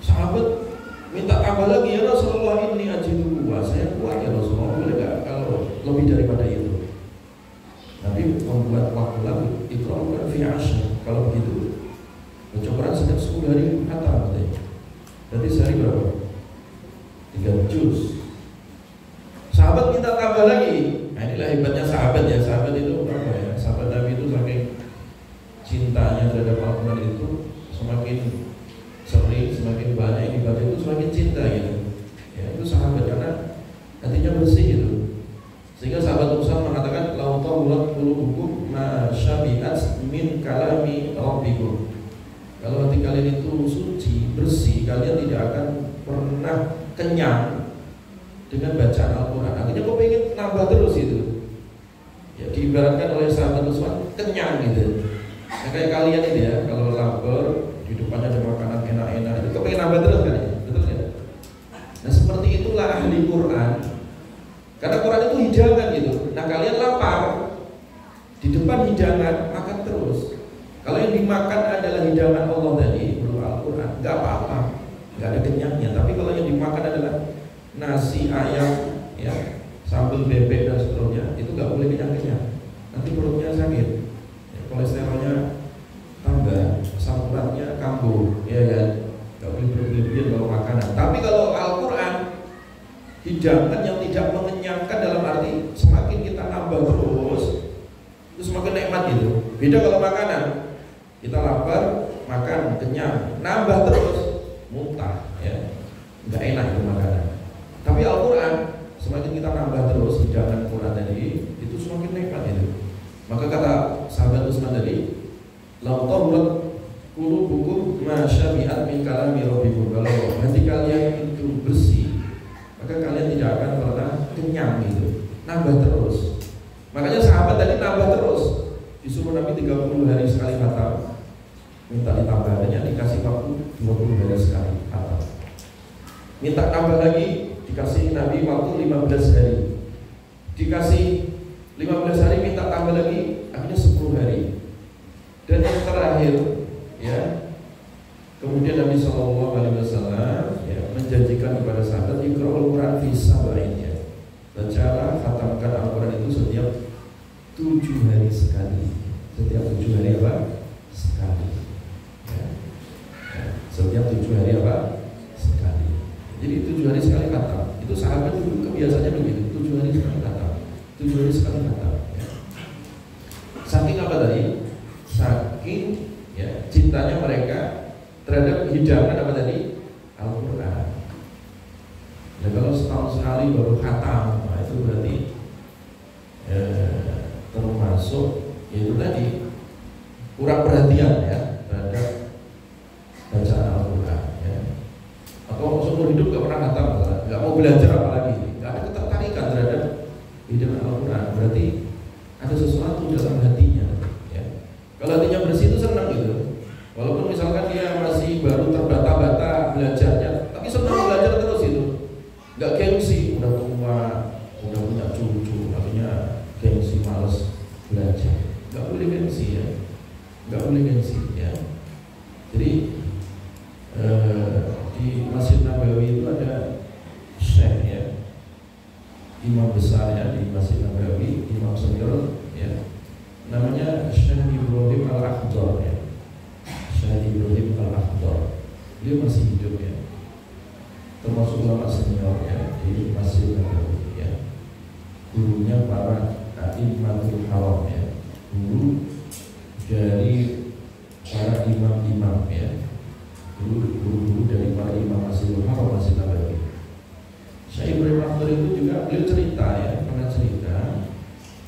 Sahabat minta tambah lagi, ya Rasulullah, ini ajidu kuwa, saya kuat ya Rasulullah, boleh gak kalau lebih daripada itu? Nabi membuat waktu lagi. Iqra'ul Quran fi 10. Kalau begitu baca Quran setiap 10 hari khatam. Berarti sehari berapa? 3 juz. Sahabat minta tambah lagi. Nah inilah hebatnya sahabat ya. Sahabat itu apa ya? Sahabat Nabi itu saking cintanya terhadap Al-Quran itu, semakin sering, semakin banyak yang dibaca itu semakin cinta gitu. Ya itu sahabat karena hatinya bersih gitu. Sehingga sahabat Musa mengatakan, "Lau tawlat qulubukum ma syabi'at min kalami rabbikum." Kalau hati kalian itu suci, bersih, kalian tidak akan pernah kenyang dengan bacaan Al-Quran. Akhirnya kau pengen nambah terus itu. Ya diibaratkan oleh sahabat Usman kenyang gitu. Nah, kayak kalian ini ya, kalau lapar di depannya ada makanan enak-enak, itu kau pengen nambah terus kan ya? Betul ya? Nah seperti itulah ahli Quran. Karena Quran itu hidangan gitu. Nah kalian lapar, di depan hidangan makan terus. Kalau yang dimakan adalah hidangan Allah tadi berupa Al-Quran, nggak apa-apa, nggak ada kenyangnya. Tapi kalau yang dimakan adalah nasi, ayam, ya, sambal bebek dan seterusnya, itu nggak boleh kenyang-kenyang. Nanti perutnya sakit, ya, kolesterolnya tambah, asam uratnya kambuh, ya kan? Nggak boleh berlebihan kalau makanan. Tapi kalau Al-Quran, hidangan yang tidak mengenyangkan dalam arti semakin kita nambah terus, itu semakin nikmat gitu. Beda kalau makanan. Kita lapar, makan, kenyang, nambah terus, muntah, ya, nggak enak itu makanan. Tapi Al-Quran, semakin kita nambah terus hidangan Quran tadi, itu semakin nikmat itu. Maka kata sahabat Utsman tadi, "Lau tahurat qulubukum ma syabi'at min kalami rabbikum." Kalau hati kalian itu bersih, maka kalian tidak akan pernah kenyang gitu, nambah terus. Makanya sahabat tadi nambah terus. Disuruh Nabi 30 hari sekali khatam, minta ditambah, hanya dikasih waktu 20 hari sekali khatam. Minta tambah lagi, dikasih Nabi waktu 15 hari. Dikasih 15 hari, minta tambah lagi, akhirnya 10 hari. Dan yang terakhir, ya, kemudian Nabi SAW ya, menjanjikan kepada sahabat, Iqra'ul Quran fi sab'in, ya. Bacalah, khatamkan Al-Quran itu setiap 7 hari sekali. Setiap 7 hari apa? Sekali. Ya. Ya. Setiap 7 hari apa? Sekali. Jadi 7 hari sekali khatam. Itu sahabat dulu kebiasaannya begitu. 7 hari sekali khatam. 7 hari sekali khatam. Ya. Saking apa tadi? Saking ya, cintanya mereka terhadap hidangan apa tadi? Al-Quran. Nah kalau setahun sekali baru khatam, nah itu berarti termasuk Itu tadi kurang perhatian ya terhadap bacaan Al-Quran ya. Atau seumur hidup gak pernah khatam, gak mau belajar apalagi, gak ada ketertarikan terhadap hidup Al-Quran, berarti ada sesuatu dalam hatinya ya. Kalau hatinya bersih itu senang gitu. Walaupun misalkan dia masih baru terbata-bata belajarnya, tapi senang belajar terus itu. Gak gengsi, udah tua, udah punya cucu, akhirnya gengsi, males belajar. Gak boleh gengsi ya, gak boleh gengsi ya. Jadi di Masjid Nabawi itu ada syekh ya, imam besar ya di Masjid Nabawi, imam senior ya, namanya Syekh Ibrahim Al-Akhdar ya. Syekh Ibrahim Al-Akhdar, dia masih hidup ya, termasuk ulama senior ya di Masjid Nabawi ya. Gurunya para a'immatul haram ya, guru dari para imam-imam ya, guru dari para imam Masjidil Haram, Masjid Nabawi. Syekh Ibrahim Al-Akhdar itu juga beliau cerita ya, pernah cerita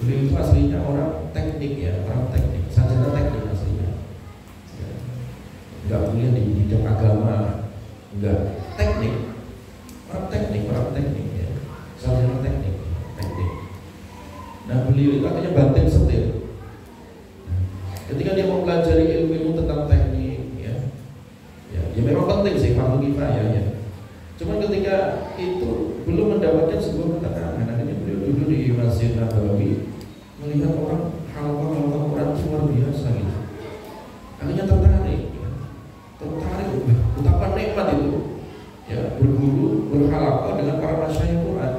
beliau itu aslinya orang teknik ya, orang teknik, sarjana teknik aslinya ya. Nggak kuliah di bidang agama, enggak, orang teknik ya, sarjana teknik. Nah beliau itu akhirnya banting setir. Ketika dia mau pelajari ilmu tentang teknik ya memang penting sih, fardu kifayah ya. Cuman ketika itu belum mendapatkan sebuah ketenangan, akhirnya beliau duduk di Masjid Nabawi melihat orang halaqah Quran luar biasa gitu. Akhirnya tertarik, betapa nikmat itu ya berguru, berhalaqah dengan para masyayikh Quran.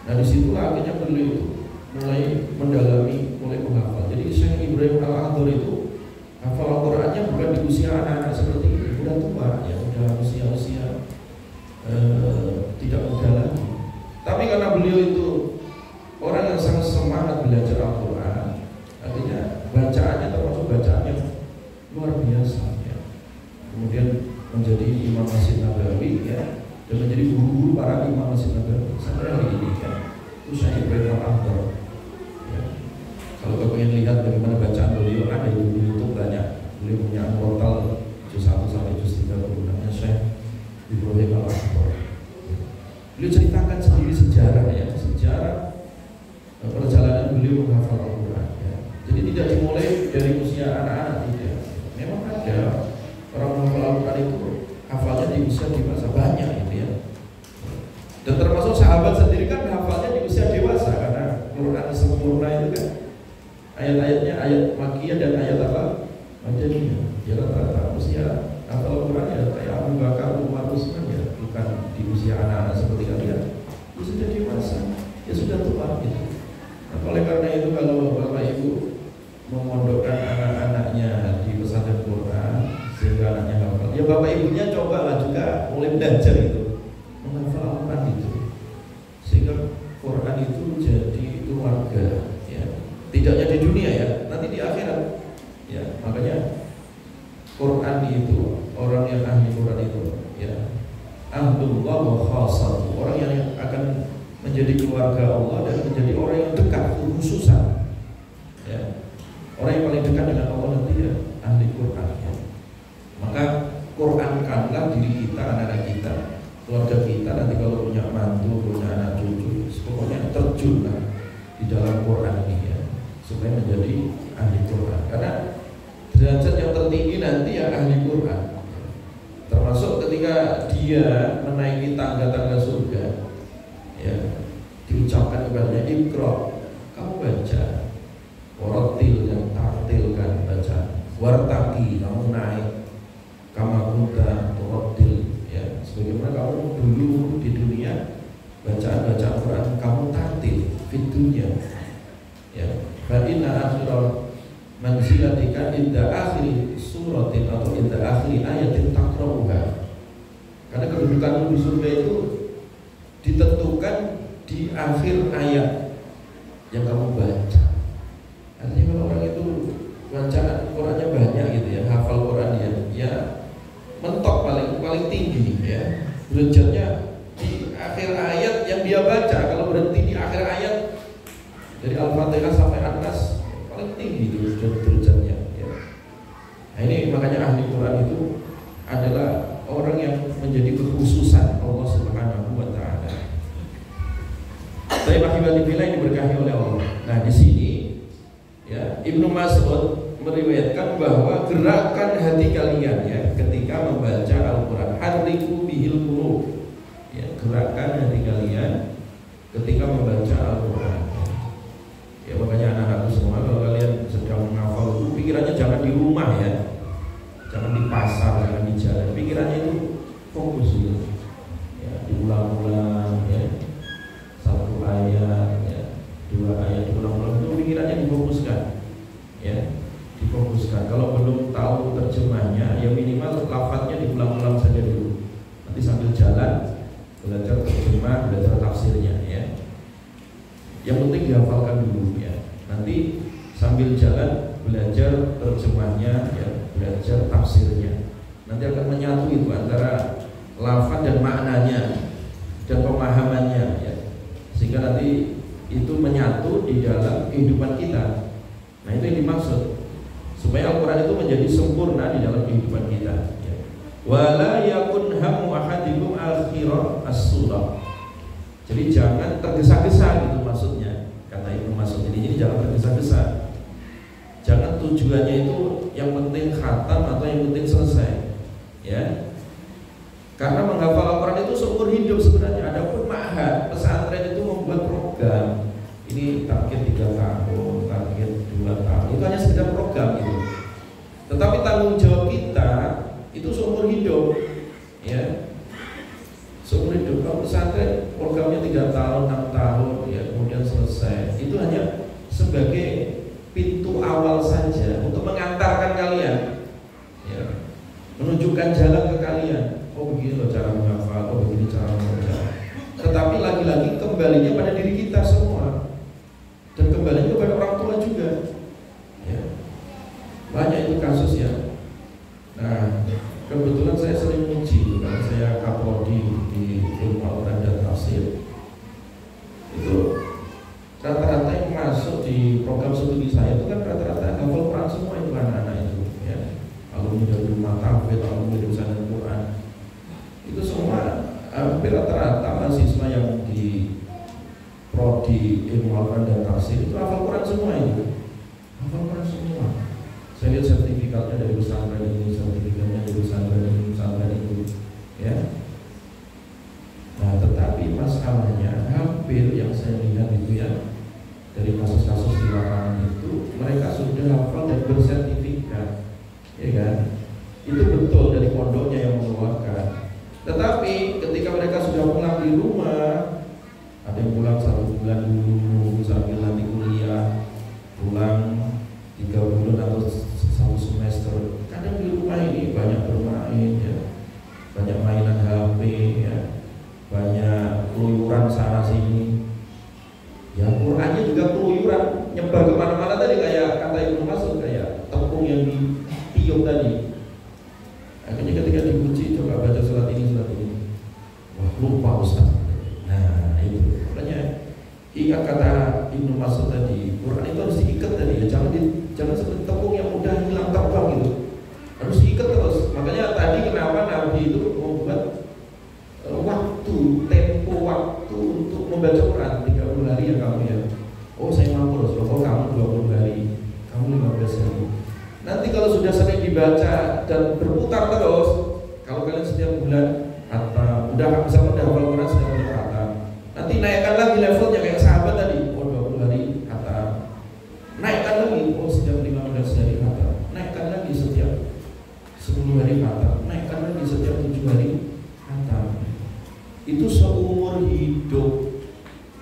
Nah disitulah akhirnya beliau mulai mendalami, mulai menghafal. Jadi Syekh Ibrahim Al-Akhdar itu hafal Al-Qurannya bukan di usia anak-anak seperti ini, udah tua ya, udah usia tidak muda lagi. Tapi karena beliau itu orang yang sangat semangat belajar Al-Quran, artinya bacaannya termasuk bacaan yang luar biasa ya. Kemudian menjadi imam Masjid Nabawi ya, dan menjadi guru para imam Masjid Nabawi sampai hari ini ya. Itu Syekh Ibrahim Al-Akhdar ya. Kalau kau ingin lihat bagaimana bacaan beliau, ada di YouTube banyak. Beliau punya total juz 1 sampai juz 30, namanya Syekh Ibrahim Al-Akhdar. Beliau ceritakan sendiri sejarah ya, sejarah perjalanan beliau menghafal Al-Quran ya. Jadi tidak dimulai dari usia anak-anak, tidak. Memang ada orang menghafal Al-Quran itu hafalnya di usia dewasa, banyak itu ya. Dan termasuk sahabat sendiri kan hafalnya di usia dewasa, karena Quran sempurna itu kan ayat-ayatnya ayat Makkiyah dan ayat apa? Madaniyah. Ya rata-rata usia hafal Quran ya kayak Abu Bakar, Umar, Utsman ya, bukan di usia anak-anak seperti kalian. Itu sudah dewasa, ya sudah tua gitu. Nah, oleh karena itu kalau Bapak Ibu memondokkan anak-anaknya di pesantren Quran sehingga anaknya hafal, ya Bapak Ibunya cobalah juga mulai belajar itu, menghafal Al-Quran itu, sehingga Quran itu jadi keluarga ya. Tidak hanya di dunia ya, nanti di akhirat ya. Makanya Quran itu, orang yang ahli Quran itu ya, ahlullah wa khassatuh, orang yang akan menjadi keluarga Allah dan menjadi orang yang dekat, khususan ya. Orang yang paling dekat dengan Allah nanti ya ahli Quran ya. Maka Qurankanlah diri kita, anak-anak kita, keluarga kita, nanti kalau punya mantu, punya anak cucu, pokoknya terjunlah di dalam Quran ini ya, supaya menjadi ahli Quran. Karena derajat yang tertinggi nanti ya ahli Quran, termasuk ketika dia menaiki tangga-tangga surga ya, diucapkan kepadanya Iqra, kamu baca, waratil, yang tartilkan baca, wartaqi, kamu naik, kama kunta turattil ya, sebagaimana kamu dulu di dunia bacaan-bacaan Quran kamu tartil fit dunya ya. Fa inna akhiral manzilatika inda akhiri suratin atau inda akhiri ayatin taqra'uha. Karena kedudukanmu di surga itu ditentukan di akhir ayat yang kamu baca. Artinya kalau orang itu bacaan Qurannya banyak gitu ya, hafal Quran ya mentok paling tinggi ya, derajatnya di akhir ayat yang dia baca. Kalau berhenti di akhir ayat dari Al-Fatihah sampai An-Nas paling tinggi Ibnu Mas'ud meriwayatkan bahwa gerakkan hati kalian ya ketika membaca Al-Quran. Harriku bihil qulub. Ya, gerakkan hati kalian ketika membaca Al-Quran. Ya makanya anak-anakku semua, kalau kalian sedang menghafal itu pikirannya jangan di rumah ya, jangan di pasar, jangan di jalan. Pikirannya itu fokus gitu. Ya, diulang-ulang ya. Satu ayat ya, dua ayat diulang-ulang, itu pikirannya difokuskan. Ya, difokuskan. Kalau belum tahu terjemahnya, ya minimal lafadznya diulang-ulang saja dulu. Nanti sambil jalan belajar terjemah, belajar tafsirnya ya. Yang penting dihafalkan dulu ya. Nanti sambil jalan belajar terjemahnya ya, belajar tafsirnya. Nanti akan menyatu itu antara lafaz dan maknanya dan pemahamannya ya. Sehingga nanti itu menyatu di dalam kehidupan kita. Nah itu yang dimaksud, supaya Al-Quran itu menjadi sempurna di dalam kehidupan kita ya. Wala yakun hamu ahadikum akhirah as-surah. Jadi jangan tergesa-gesa gitu maksudnya, kata Ibnu Mas'ud ini. Jadi jangan tergesa-gesa. Jangan tujuannya itu yang penting khatam atau yang penting selesai ya. Karena menghafal Al-Quran itu seumur hidup sebenarnya. Adapun ma'had, pesantren itu membuat program. Ini target 3 tahun, target 2 tahun. Itu hanya sekedar program gitu. Tetapi tanggung jawab kita itu seumur hidup ya. Seumur hidup. Kalau pesantren programnya 3 tahun, 6 tahun ya, kemudian selesai. Itu hanya sebagai pintu awal saja untuk mengantarkan kalian ya, menunjukkan jalan ke kalian. Oh begini loh cara menghafal, oh begini cara membaca. Tetapi lagi-lagi kembalinya pada diri kita semua, dan kembalinya pada orang tua juga ya. Banyak itu kasus ya. Nah kebetulan saya sering uji karena saya kaprodi di ilmu Al-Quran dan tafsir. Itu rata-rata yang masuk di program studi saya itu kan rata-rata hafal Quran semua itu anak-anak itu ya. Alumni dari rumah tahfidz, alumni dari pesantren Quran. Itu semua hampir rata-rata mahasiswa yang di prodi ilmu Al-Quran dan tafsir itu hafal Quran semua itu. Hafal Quran semua. Saya lihat sertifikatnya dari pesantren ini, sertifikatnya dari pesantren ini, pesantren itu ya. Nah tetapi masalahnya hampir yang saya lihat itu ya, dari kasus-kasus di lapangan itu mereka sudah hafal dan bersertifikat ya kan. Itu betul dari pondoknya yang mengeluarkan. Tetapi ketika mereka sudah pulang di rumah, ada yang pulang 1 bulan dulu sambil nanti kuliah, pulang 3 bulan atau 1 semester, kadang di rumah ini banyak bermain ya, banyak mainan HP ya, banyak keluyuran sana sini ya. Qurannya juga keluyuran, nyebar kemana-mana tadi, kayak kata Ibnu Mas'ud, kayak tepung yang ditiup tadi. Akhirnya ketika diuji, coba baca surat ini, wah lupa Ustaz. Nah itu makanya ingat kata Ibnu Mas'ud tadi, Quran itu harus diikat tadi ya, jangan seperti tepung yang mudah hilang terbang gitu, harus diikat terus. Makanya tadi kenapa Nabi itu membuat tempo waktu untuk membaca Quran 30 hari ya kamu ya. Oh saya mampu Rasulullah, kamu 20 hari, kamu 15 hari. Nanti kalau sudah sering dibaca dan berputar terus, kalau kalian setiap bulan atau udah bisa menghafal Quran setiap bulan kata, nanti naikkan lagi levelnya kayak sahabat tadi. Oh 20 hari kata, naikkan lagi. Oh setiap 15 hari kata, naikkan lagi setiap 10 hari kata, naikkan lagi setiap 7 hari kata. Itu seumur hidup.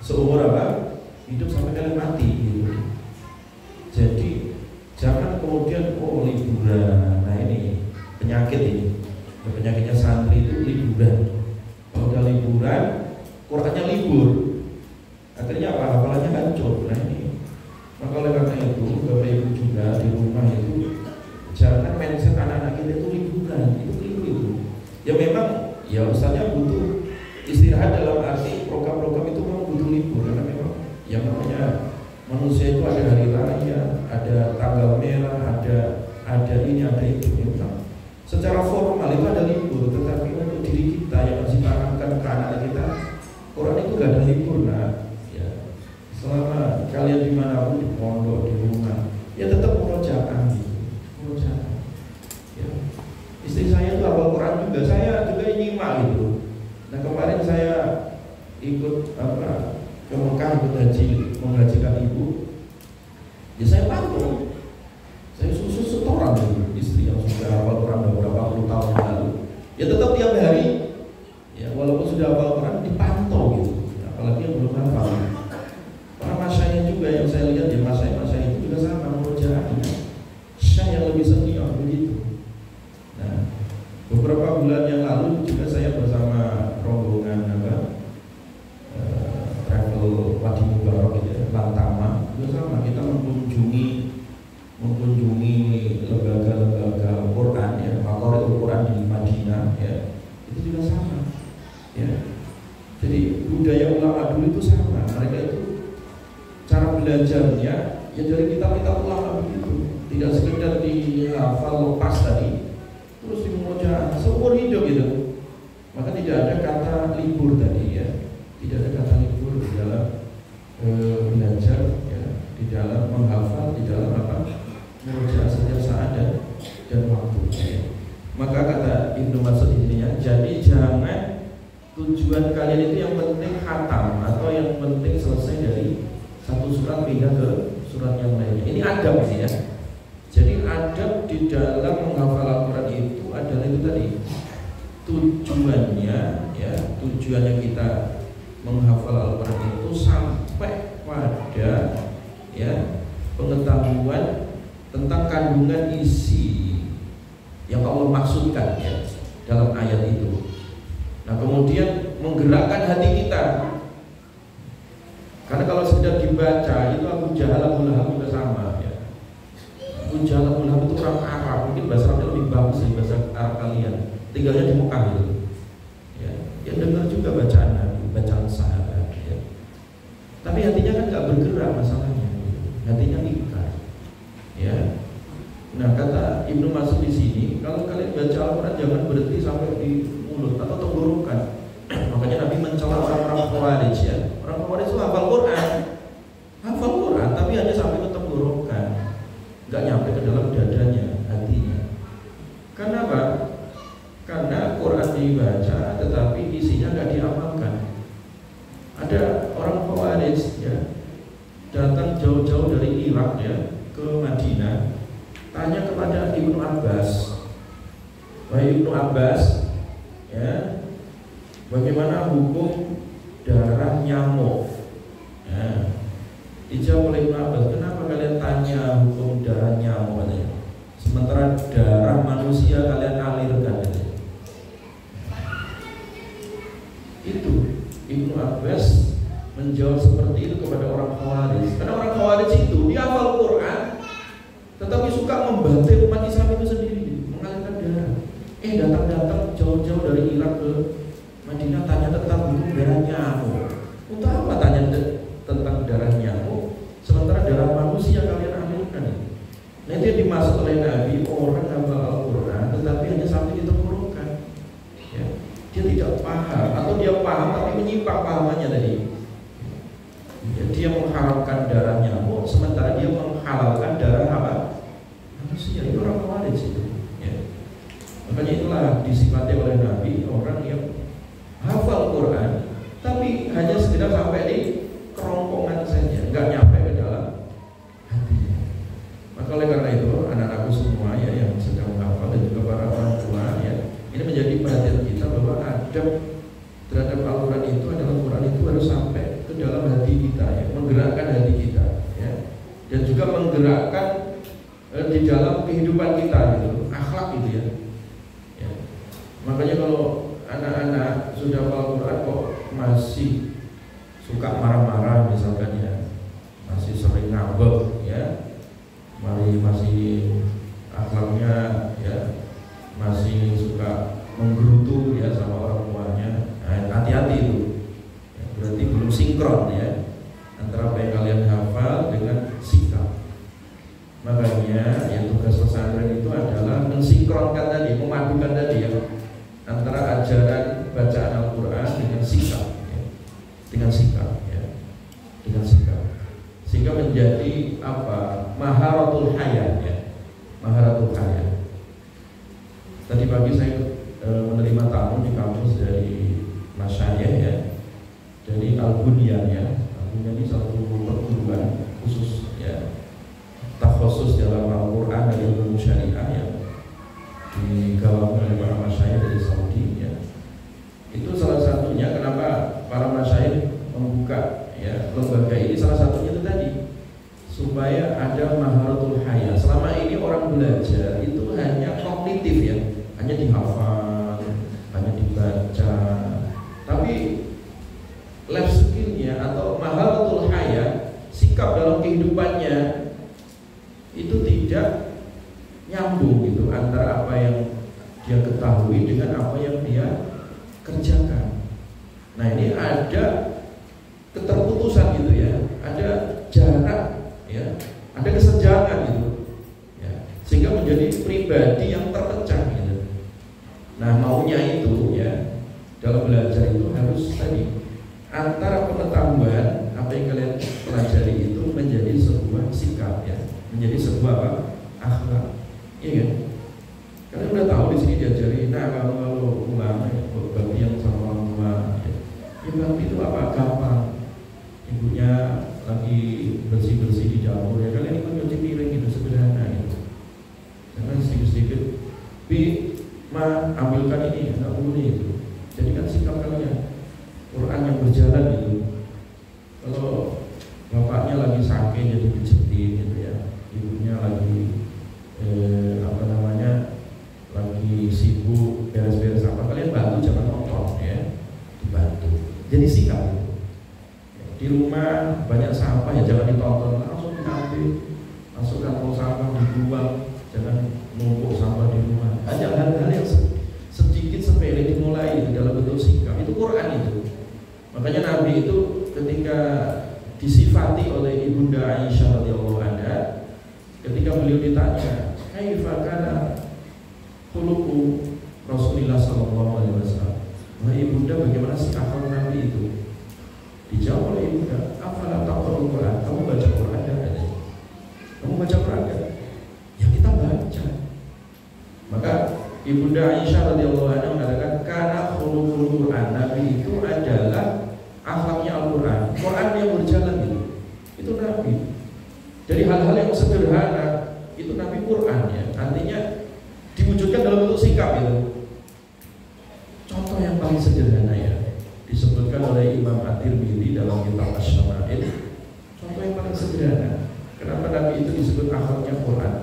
Seumur apa? Hidup sampai kalian mati gitu. Jadi jangan kemudian liburan. Nah ini penyakit ini. Penyakitnya santri itu liburan. Kalau udah liburan, Qurannya libur. Akhirnya apa? Hafalannya hancur. Nah ini. Maka oleh karena itu, Bapak Ibu juga di rumah itu jangan mindset anak-anak kita itu liburan. Itu keliru itu. Ya memang ya Ustaznya butuh istirahat dalam arti program-program itu memang butuh libur, karena memang yang namanya manusia itu ada hari raya, ada tanggal merah, ada ini, ada itu. Memang secara formal itu ada libur, tetapi untuk diri kita yang harus ditanamkan ke anak kita, Quran itu gak ada libur. Nah, ya selama kalian dimanapun, di pondok, di rumah, ya tetap ya dari kitab-kitab ulama begitu, tidak sekedar dihafal lepas tadi terus dimuja seumur hidup gitu. Maka tidak ada kata libur tadi ya, tidak ada kata libur di dalam belajar ya, di dalam menghafal, di dalam apa memuja setiap saat dan waktu ya. Maka kata Ibnu Mas'ud intinya, jadi jangan tujuan kalian itu yang penting khatam atau yang penting selesai dari satu surat pindah ke surat yang lainnya. Ini adab sih ya. Jadi adab di dalam menghafal Al-Quran itu adalah itu tadi, tujuannya ya, tujuannya kita menghafal Al-Quran itu sampai pada ya pengetahuan tentang kandungan isi yang Allah maksudkan ya dalam ayat itu. Nah kemudian menggerakkan hati kita, karena kalau sekedar dibaca itu Abu Jahal, Abu Lahab juga sama ya. Abu Jahal, Abu Lahab itu orang Arab, mungkin bahasa Arabnya lebih bagus dari bahasa Arab kalian, tinggalnya di Mekah gitu ya. Ya dengar juga bacaan Nabi, bacaan sahabat ya. Tapi hatinya kan nggak bergerak masalahnya, hatinya ingkar ya. Nah kata Ibnu Mas'ud di sini, kalau kalian baca Al-Quran jangan berhenti sampai di mulut atau tenggorokan. Makanya Nabi mencela orang-orang Khawarij ya. Orang Khawarij itu hafal Quran, tapi hanya sampai ke tenggorokan, nggak nyampe ke dalam dadanya, hatinya. Karena apa? Karena Quran dibaca, tetapi isinya nggak diamalkan. Ada orang Khawarij ya, datang jauh-jauh dari Irak ya ke Madinah, tanya kepada Ibnu Abbas, wahai Ibnu Abbas, ya, bagaimana hukum darah nyamuk? Ya, dijawab oleh Ibnu Abbas, kenapa kalian tanya hukum darah nyamuk? Katanya, sementara darah manusia kalian alirkan. Katanya. Itu Ibnu Abbas menjawab seperti itu kepada orang Khawarij. Karena orang Khawarij itu dia hafal Quran, tetapi suka membantai umat Islam itu sendiri, mengalirkan darah. Datang-datang jauh-jauh dari Irak ke Madinah tanya tentang hukum darah nyamuk. Untuk apa tanya tentang darah nyamuk, sementara darah manusia kalian alirkan? Nah itu yang dimaksud oleh Nabi, orang hafal Al-Quran tetapi hanya sampai di tenggorokan ya. Dia tidak paham, atau dia paham tapi menyimpang pahamannya tadi ya. Dia mengharamkan darah nyamuk sementara dia menghalalkan darah apa? Manusia. Itu orang Khawarij itu ya. Makanya itulah disifati oleh Nabi orang yang hafal Quran tapi hanya sekedar sampai di kerongkongan saja, nggak nyampe ke dalam hatinya. Maka oleh karena itu anak-anakku semua ya yang sedang menghafal dan juga para orang tua ya, ini menjadi perhatian kita bahwa adab terhadap Al-Quran itu adalah Quran itu harus sampai ke dalam hati kita ya, menggerakkan hati kita ya, dan juga menggerakkan di dalam kehidupan kita gitu, akhlak gitu ya. Ya. Makanya kalau anak-anak sudah hafal Quran kok masih suka marah-marah misalkan ya, masih sering ngambek ya, masih akhlaknya ya, masih suka menggerutu ya sama orang tuanya, nah, hati-hati itu ya, berarti belum sinkron ya antara apa yang kalian hafal dengan sikap. Makanya yang tugas pesantren itu adalah mensinkronkan tadi, memadukan tadi ya, antara ajaran bacaan Al-Quran dengan sikap ya. Dengan sikap ya, dengan sikap, sehingga menjadi apa? Maharatul hayat ya, maharatul hayat. Tadi pagi saya menerima tamu di kampus dari Masyayikh ya, dari Al-Bunyan ya. Al-Bunyan ini satu perguruan khusus ya, khusus dalam Al-Quran dan ilmu syariah ya, digawangi oleh para masyayikh dari Saudi ya. Itu salah satunya kenapa para masyayikh membuka ya lembaga ini, salah satunya itu tadi supaya ada maharatul hayat. Selama ini orang belajar itu hanya kognitif ya, hanya dihafal, hanya dibaca, tapi life skillnya atau maharatul hayat, sikap dalam kehidupannya itu tidak nyambung gitu antara apa yang dia ketahui dengan apa yang dia kerjakan. Nah ini ada keterputusan gitu ya, ada jarak ya sehingga menjadi pribadi yang terpecah gitu. Nah maunya itu ya dalam belajar itu harus tadi antara pengetahuan apa yang kalian pelajari itu menjadi sebuah sikap ya, menjadi sebuah apa? Akhlak, iya kan? Kalian udah tahu di sini diajari, nah kalau ulama babi yang sama orang tua, ya babi itu apa? Gampang. Ibunya lagi bersih di dapur ya, kalian ikut nyuci piring gitu sederhana gitu. Jangan sedikit-sedikit, ambilkan ini, nggak boleh itu. Jadikan sikap kalian Quran yang berjalan gitu. Kalau bapaknya lagi sakit jadi pijetin gitu ya, ibunya lagi lagi sibuk beres-beres apa, kalian bantu, jangan nonton ya, dibantu. Jadi sikap itu. Di rumah banyak sampah ya jangan ditonton, langsung diambil, masukkan tong sampah dibuang, jangan numpuk sampah di rumah. Ada hal-hal yang sedikit sepele dimulai itu dalam bentuk sikap, itu Quran itu. Makanya Nabi itu ketika disifati oleh Ibunda Aisyah radhiyallahu anha, ketika beliau ditanya, "Kaifa kana khuluqu Rasulillah sallallahu alaihi wasallam?" Wahai Ibunda, bagaimana sih akhlak Nabi itu? Dijawab oleh Ibunda, "Afala taqra'ul Quran?" Kamu baca Quran kan? Kamu baca Quran kan? Ya kita baca. Maka Ibunda Aisyah radhiyallahu anha mengatakan, "Kana khuluqul Quran." Nabi itu adalah akhlaknya Al-Quran. Quran yang berjalan itu Nabi. Dari hal-hal yang sederhana itu Nabi Quran ya. Artinya diwujudkan dalam bentuk sikap itu. Contoh yang paling sederhana ya, disebutkan oleh Imam At-Tirmidzi dalam kitab Asy-Syama'il. Contoh yang paling sederhana. Kenapa Nabi itu disebut akhlaknya Quran?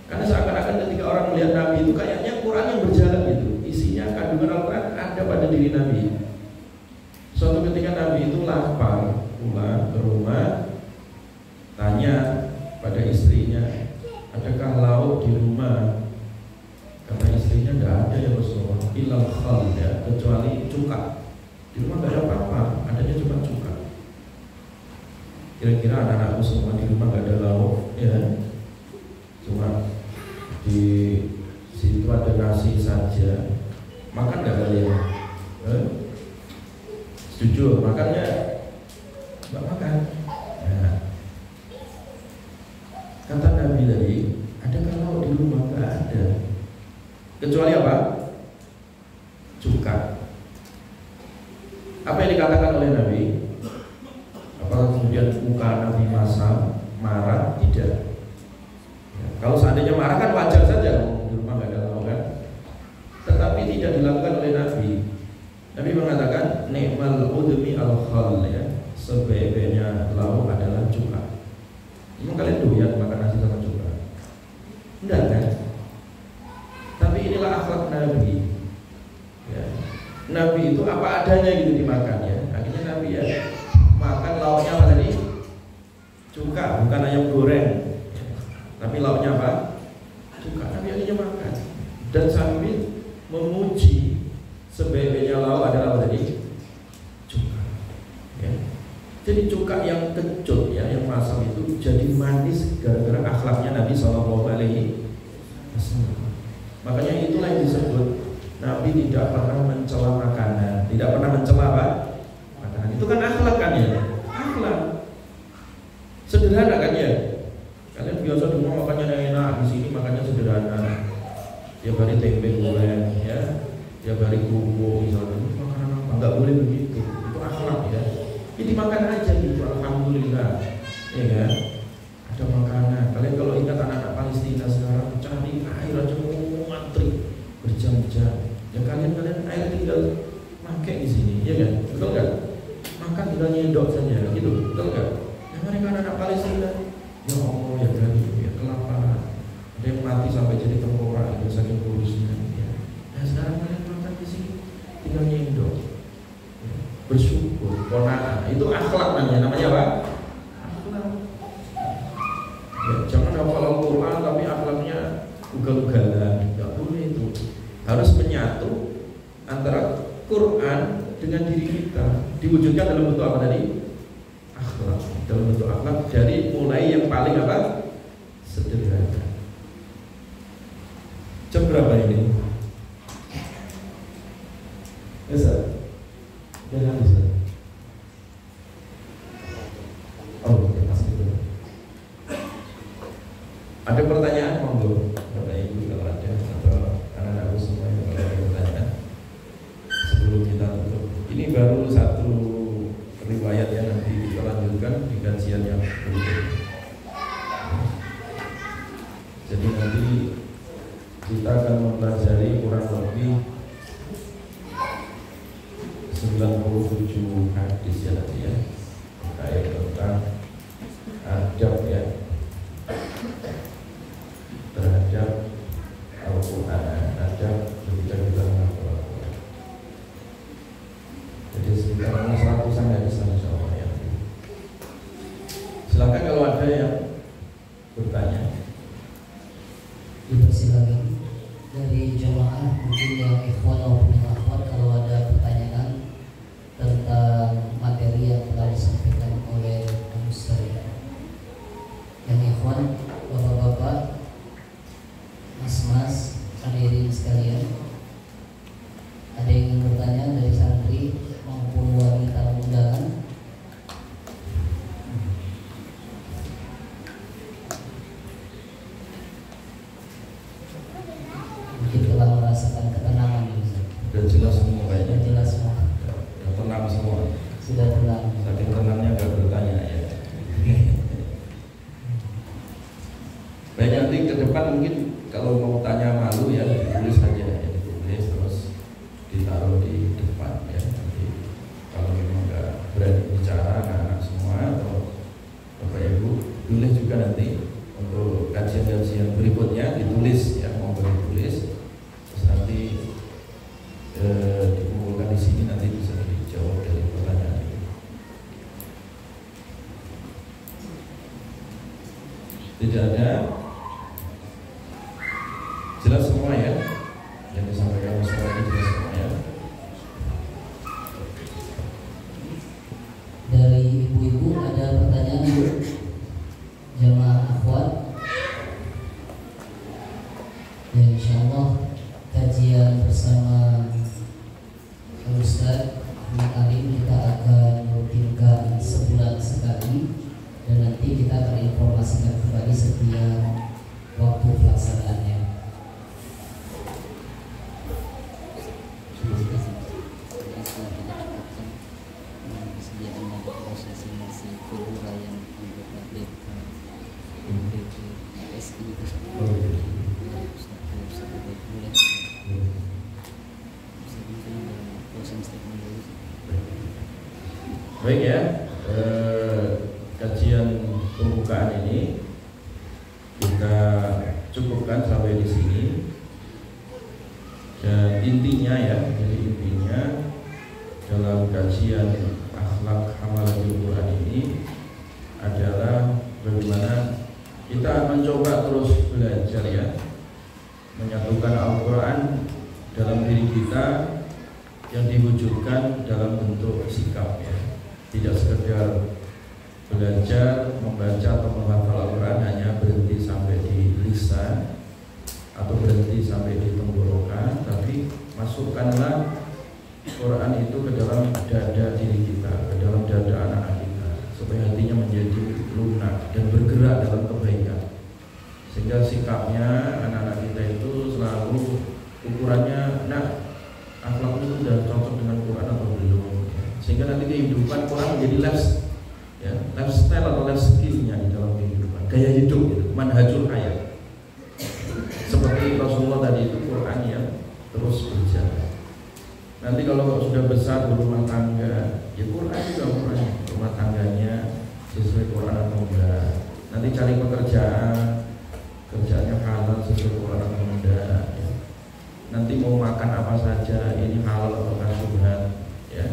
Karena seakan-akan ketika orang melihat Nabi itu kayaknya Quran yang berjalan gitu. Isinya kandungan Al-Quran ada pada diri Nabi. Suatu ketika Nabi itu lapar, pulang ke rumah, tanya pada istrinya, adakah lauk di rumah? Karena istrinya tidak ada ya Rasulullah, ilal khal ya, kecuali cuka. Di rumah tidak ada apa-apa, adanya cuma cuka. Kira-kira anak-anakku semua di rumah tidak ada lauk, ya, cuma di situ ada nasi saja. Makan nggak kalian? Setuju, makannya nggak makan. Nah, kata Nabi tadi, ada kalau di rumah nggak ada, kecuali apa? Cuka. Apa yang dikatakan oleh Nabi? Apakah kemudian muka Nabi marah? Tidak. Ya, kalau seandainya marah kan wajar saja, di rumah nggak ada lauk kan. Tetapi tidak dilakukan oleh Nabi. Nabi mengatakan ni'mal udmi al-khal ya, sebaik-baiknya lauk adalah cuka. Emang kalian doyan makan nasi sama cuka? Enggak kan? Tapi inilah akhlak Nabi ya. Nabi itu apa adanya gitu dimakan ya. Akhirnya Nabi ya makan lauknya apa tadi? Cuka, bukan ayam goreng ya. Tapi lauknya apa? Cuka. Nabi akhirnya makan dan sambil memuji sebaik-baiknya lauk adalah apa tadi? Cuka ya. Jadi cuka yang kecut ya, yang masam itu jadi manis gara-gara akhlaknya Nabi SAW. Makanya itulah yang disebut Nabi tidak pernah mencela makanan, tidak pernah mencela apa? Makanan. Itu kan akhlak kan ya? Akhlak. Sederhana kan ya? Kalian biasa di rumah makannya yang enak, di sini makannya sederhana. Tiap hari tempe goreng ya, tiap hari kerupuk misalnya. Makanan apa? Enggak boleh begitu. Itu akhlak ya. Jadi makan aja gitu, alhamdulillah. Ya kan? Ada makanan. Kalian kalau ingat anak-anak Palestina sekarang cari air aja ngantri berjam-jam. Ya kalian air tinggal pakai di sini, ya kan? Betul kan? Makan tinggal nyedok saja, gitu. Betul kan? Ya mereka anak-anak Palestina, ya Allah ya kan, ya kelaparan. Ada yang mati sampai jadi tengkorak, itu saking kurusnya. Ya. Nah sekarang kalian makan di sini tinggal nyedok. Bersyukur, qanaah. Itu akhlak namanya apa? Akhlak. Ya, jangan hafal Al-Quran tapi akhlaknya ugal-ugalan. Tidak boleh itu. Harus menyatu antara Quran dengan diri kita. Diwujudkan dalam bentuk apa tadi? Akhlak. Dalam bentuk akhlak dari mulai yang paling apa? Sederhana. berapa ini? Bisa? Jangan bisa. Oh, ya, masih belum. Ada pertanyaan monggo, Bapak Ibu kalau ada, atau anak-anakku semua yang kalau ada pertanyaan sebelum kita tutup. Ini baru satu riwayat yang nanti kita lanjutkan di kajian yang berikutnya. Jadi nanti kita akan mempelajari kurang lebih 97 hadis ya nanti ya, terkait tentang adab ya terhadap Al-Quran, adab ketika kita menghafal Al-Quran. Jadi sekitar 100-an hadis insya Allah ya. Silakan kalau ada yang bertanya. Dipersilakan dari jemaah, mungkin yang ikhwan maupun yang akhwat, kalau ada pertanyaan tentang materi yang telah disampaikan oleh Ustaz. Yang ikhwan, bapak-bapak, mas-mas, hadirin sekalian, ada yang ingin bertanya dari santri maupun wanita undangan? Mungkin telah merasakan ketenangan, Sudah jelas semua kayaknya. sudah jelas semua, Sudah tenang semua. sudah tenang. Saking tenangnya nggak bertanya ya. Baik, nanti ke depan mungkin kalau mau tanya malu ya ditulis saja ya, ditulis terus ditaruh di depan ya. Nanti kalau memang nggak berani bicara anak-anak semua atau Bapak Ibu tulis juga nanti untuk kajian-kajian berikutnya ditulis ya, mau ditulis terus nanti dikumpulkan di sini, nanti bisa dijawab dari pertanyaan itu. Tidak ada, jelas semua ya yang disampaikan Ustaz ini, jelas semua ya. Dari ibu-ibu ada pertanyaan, Bu? Jamaah akhwat. Ya, insyaallah kajian bersama Ustaz Ahmad Alim kita akan rutinkan sebulan sekali, dan nanti kita akan informasikan kembali setiap waktu pelaksanaannya. Baik ya, kajian pembukaan ini kita cukupkan sampai di sini. Dan intinya ya, jadi intinya dalam kajian akhlak hamalatul Quran ini adalah bagaimana kita mencoba terus belajar ya, menyatukan Al-Quran dalam diri kita yang diwujudkan dalam bentuk sikap ya. Tidak sekedar belajar, membaca atau menghafal Al-Quran hanya berhenti sampai di lisan atau berhenti sampai di tenggorokan, tapi masukkanlah Quran itu ke dalam dada diri kita, ke dalam dada anak-anak kita, supaya hatinya menjadi lunak dan bergerak dalam kebaikan, sehingga sikapnya anak-anak kita itu selalu ukurannya, nah akhlaknya itu sudah cocok dengan Quran atau belum, sehingga nanti kehidupan Quran menjadi lifestyle atau life skillnya di dalam kehidupan, gaya hidup gitu, manhajul hayat. Seperti Rasulullah tadi itu Quran yang terus berjalan. Nanti kalau sudah besar berumah tangga, ya Quran juga Quran, rumah tangganya sesuai Quran atau enggak. Nanti cari pekerjaan, kerjaannya halal sesuai Quran atau enggak. Ya. Nanti mau makan apa saja, ini halal atau syubhat, ya.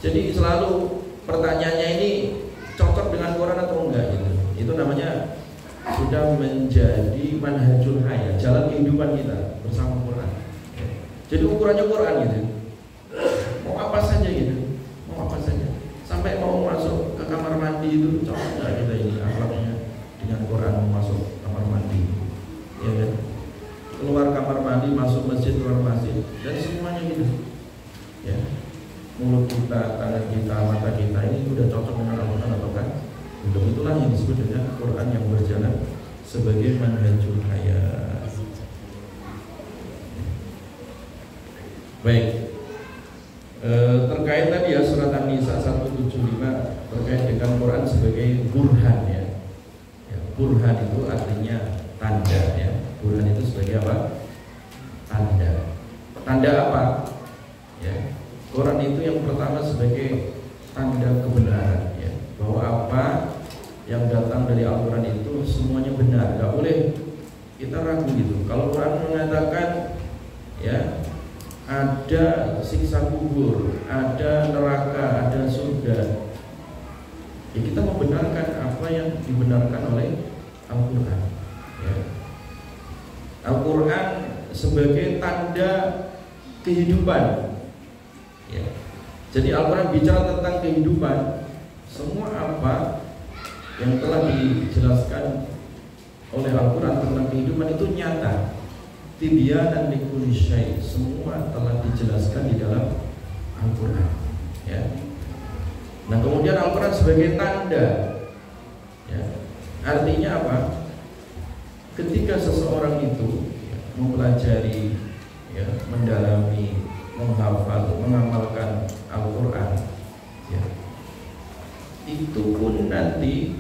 Jadi selalu pertanyaannya ini cocok dengan Quran atau enggak gitu. Itu namanya sudah menjadi manhajul hayat, jalan kehidupan kita bersama Quran. Ya. Jadi ukurannya Quran gitu. Mau apa saja gitu, mau apa saja. Sampai mau masuk ke kamar mandi itu cocok enggak kita ini akhlaknya dengan Quran, mau masuk kamar mandi, ya kan? Keluar kamar mandi kita, tangan kita, mata kita ini udah cocok dengan Al-Quran atau kan? Belum. Itulah yang disebut dengan Quran yang berjalan sebagai manhajul hayat. Baik, terkait tadi ya surat An-Nisa 175 terkait dengan Quran sebagai burhan ya. Burhan itu artinya tanda ya. Burhan itu sebagai apa? Tanda. Tanda apa? Ya. Quran itu yang pertama sebagai tanda kebenaran ya. Bahwa apa yang datang dari Al-Quran itu semuanya benar. Gak boleh kita ragu gitu. Kalau Quran mengatakan ya ada siksa kubur, ada neraka, ada surga, ya kita membenarkan apa yang dibenarkan oleh Al-Quran ya. Al-Quran sebagai tanda kehidupan ya. Jadi Al-Quran bicara tentang kehidupan. Semua apa yang telah dijelaskan oleh Al-Quran tentang kehidupan itu nyata. Tibyanan likulli syai, semua telah dijelaskan di dalam Al-Quran ya. Nah kemudian Al-Quran sebagai tanda ya. Artinya apa? Ketika seseorang itu ya, mempelajari ya, mendalami, menghafal, mengamalkan Al-Quran ya, itu pun nanti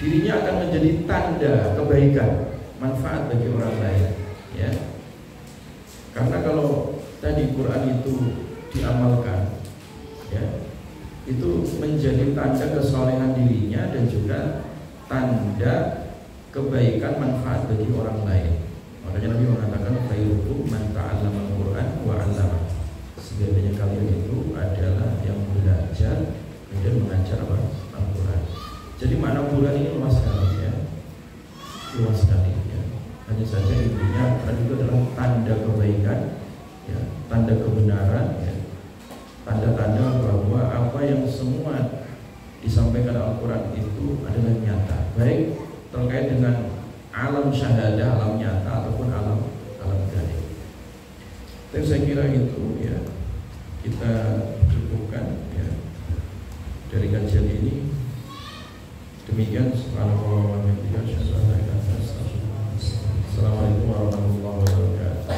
dirinya akan menjadi tanda kebaikan, manfaat bagi orang lain ya. Karena kalau tadi Quran itu diamalkan ya, itu menjadi tanda kesolehan dirinya dan juga tanda kebaikan manfaat bagi orang lain. Makanya Nabi mengatakan khairukum man ta'allama al-Quran wa 'allama. Sebaik-baiknya kalian itu adalah yang belajar kemudian mengajar Al-Quran. Jadi makna bulan ini luas sekali ya. Luas sekali ya. Hanya saja intinya Quran itu adalah tanda kebaikan ya, tanda kebenaran ya. Tanda-tanda bahwa apa yang semua disampaikan Al-Quran itu adalah nyata, baik terkait dengan alam syahadah, alam nyata ataupun alam gaib. Tapi saya kira itu ya kita cukupkan ya dari kajian ini. Demikian. Assalamualaikum warahmatullahi wabarakatuh.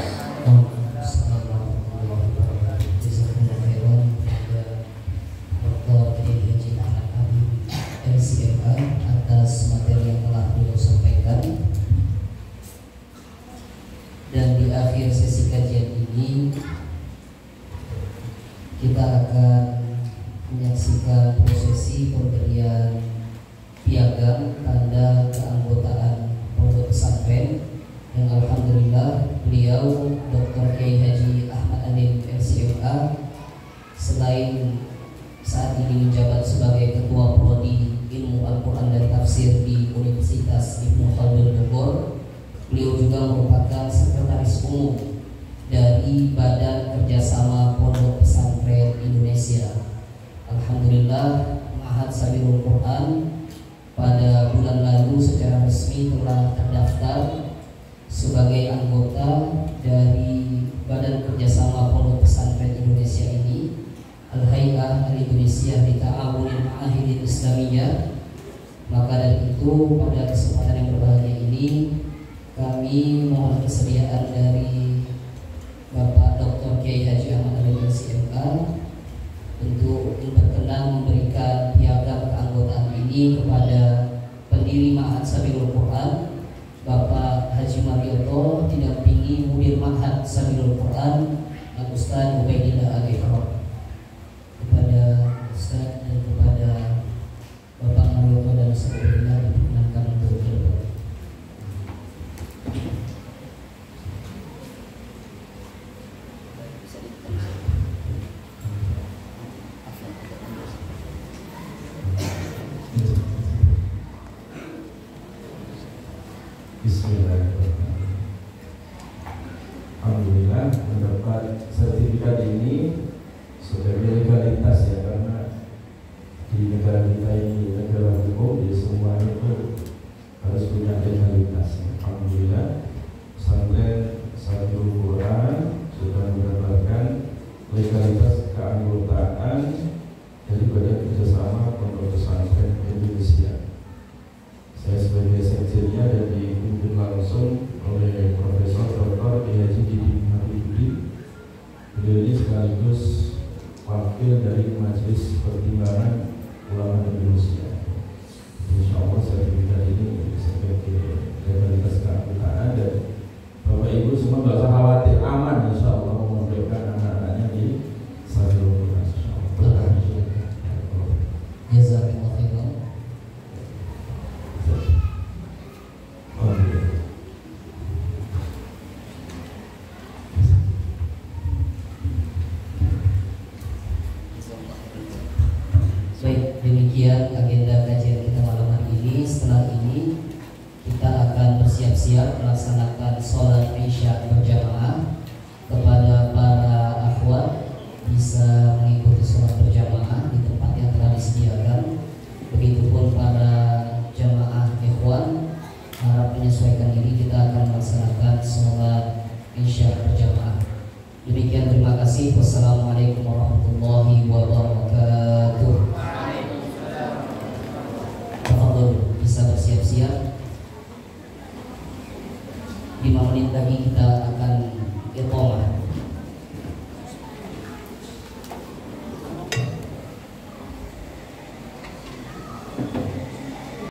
Atas materi yang telah beliau sampaikan. Dan di akhir sesi kajian ini kita akan menyaksikan prosesi pemberian piagam tanda keanggotaan pondok pesantren yang alhamdulillah beliau Dr. Kiai Haji Ahmad Anim LCMA selain saat ini menjabat sebagai Ketua Prodi Ilmu Al-Quran dan Tafsir di Universitas Ibnu Khaldun Bogor, beliau juga merupakan Sekretaris Umum dari Badan Kerjasama Pondok Pesantren Indonesia. Alhamdulillah Ma'had Sabilul Quran pada bulan lalu secara resmi telah terdaftar sebagai anggota dari Badan Kerjasama Pondok Pesantren Indonesia ini, Al-Hay'ah Al-Indonesia di Ta'awunil Ma'ahidil Islamiyah. Maka dari itu pada kesempatan yang berbahagia ini kami mohon kesediaan dari Bapak Dr. Kiai Haji Ahmad Alim LCMK untuk berkenan memberikan piagam keanggotaan ini kepada pendiri Ma'had Sabilul Quran Bapak Haji Marioto, didampingi Mudir Ma'had Sabilul Quran Ustaz Ubaidillah Al-Iqrar. Kepada Ustaz dan kepada Bapak Marioto dan Saudara diperkenankan untuk berdoa. Bismillahirrahmanirrahim. Alhamdulillah mendapat sertifikat ini sebagai legalitas ya, karena di negara kita ini negara hukum, di semua itu harus punya legalitas. Alhamdulillah pesantren Sabilul Quran sudah mendapatkan legalitas keanggotaan sekaligus wakil dari Majelis Pertimbangan Ulama Indonesia. Insya Allah sertifikat ini sebagai legalitas keanggotaan, dan Bapak Ibu semua nggak usah khawatir, aman insya Allah memondokkan anak-anaknya di Sabilul Quran. Jazakallahu khairan. Baik, demikian agenda kajian kita malam hari ini. Setelah ini kita akan bersiap-siap melaksanakan sholat Isya berjamaah. Kepada para akhwat bisa mengikuti sholat berjamaah di tempat yang telah disediakan. Begitupun para jamaah ikhwan harap menyesuaikan diri, kita akan melaksanakan sholat Isya berjamaah. Demikian, terima kasih. Wassalamualaikum warahmatullahi wabarakatuh. Bisa bersiap-siap. 5 menit lagi kita akan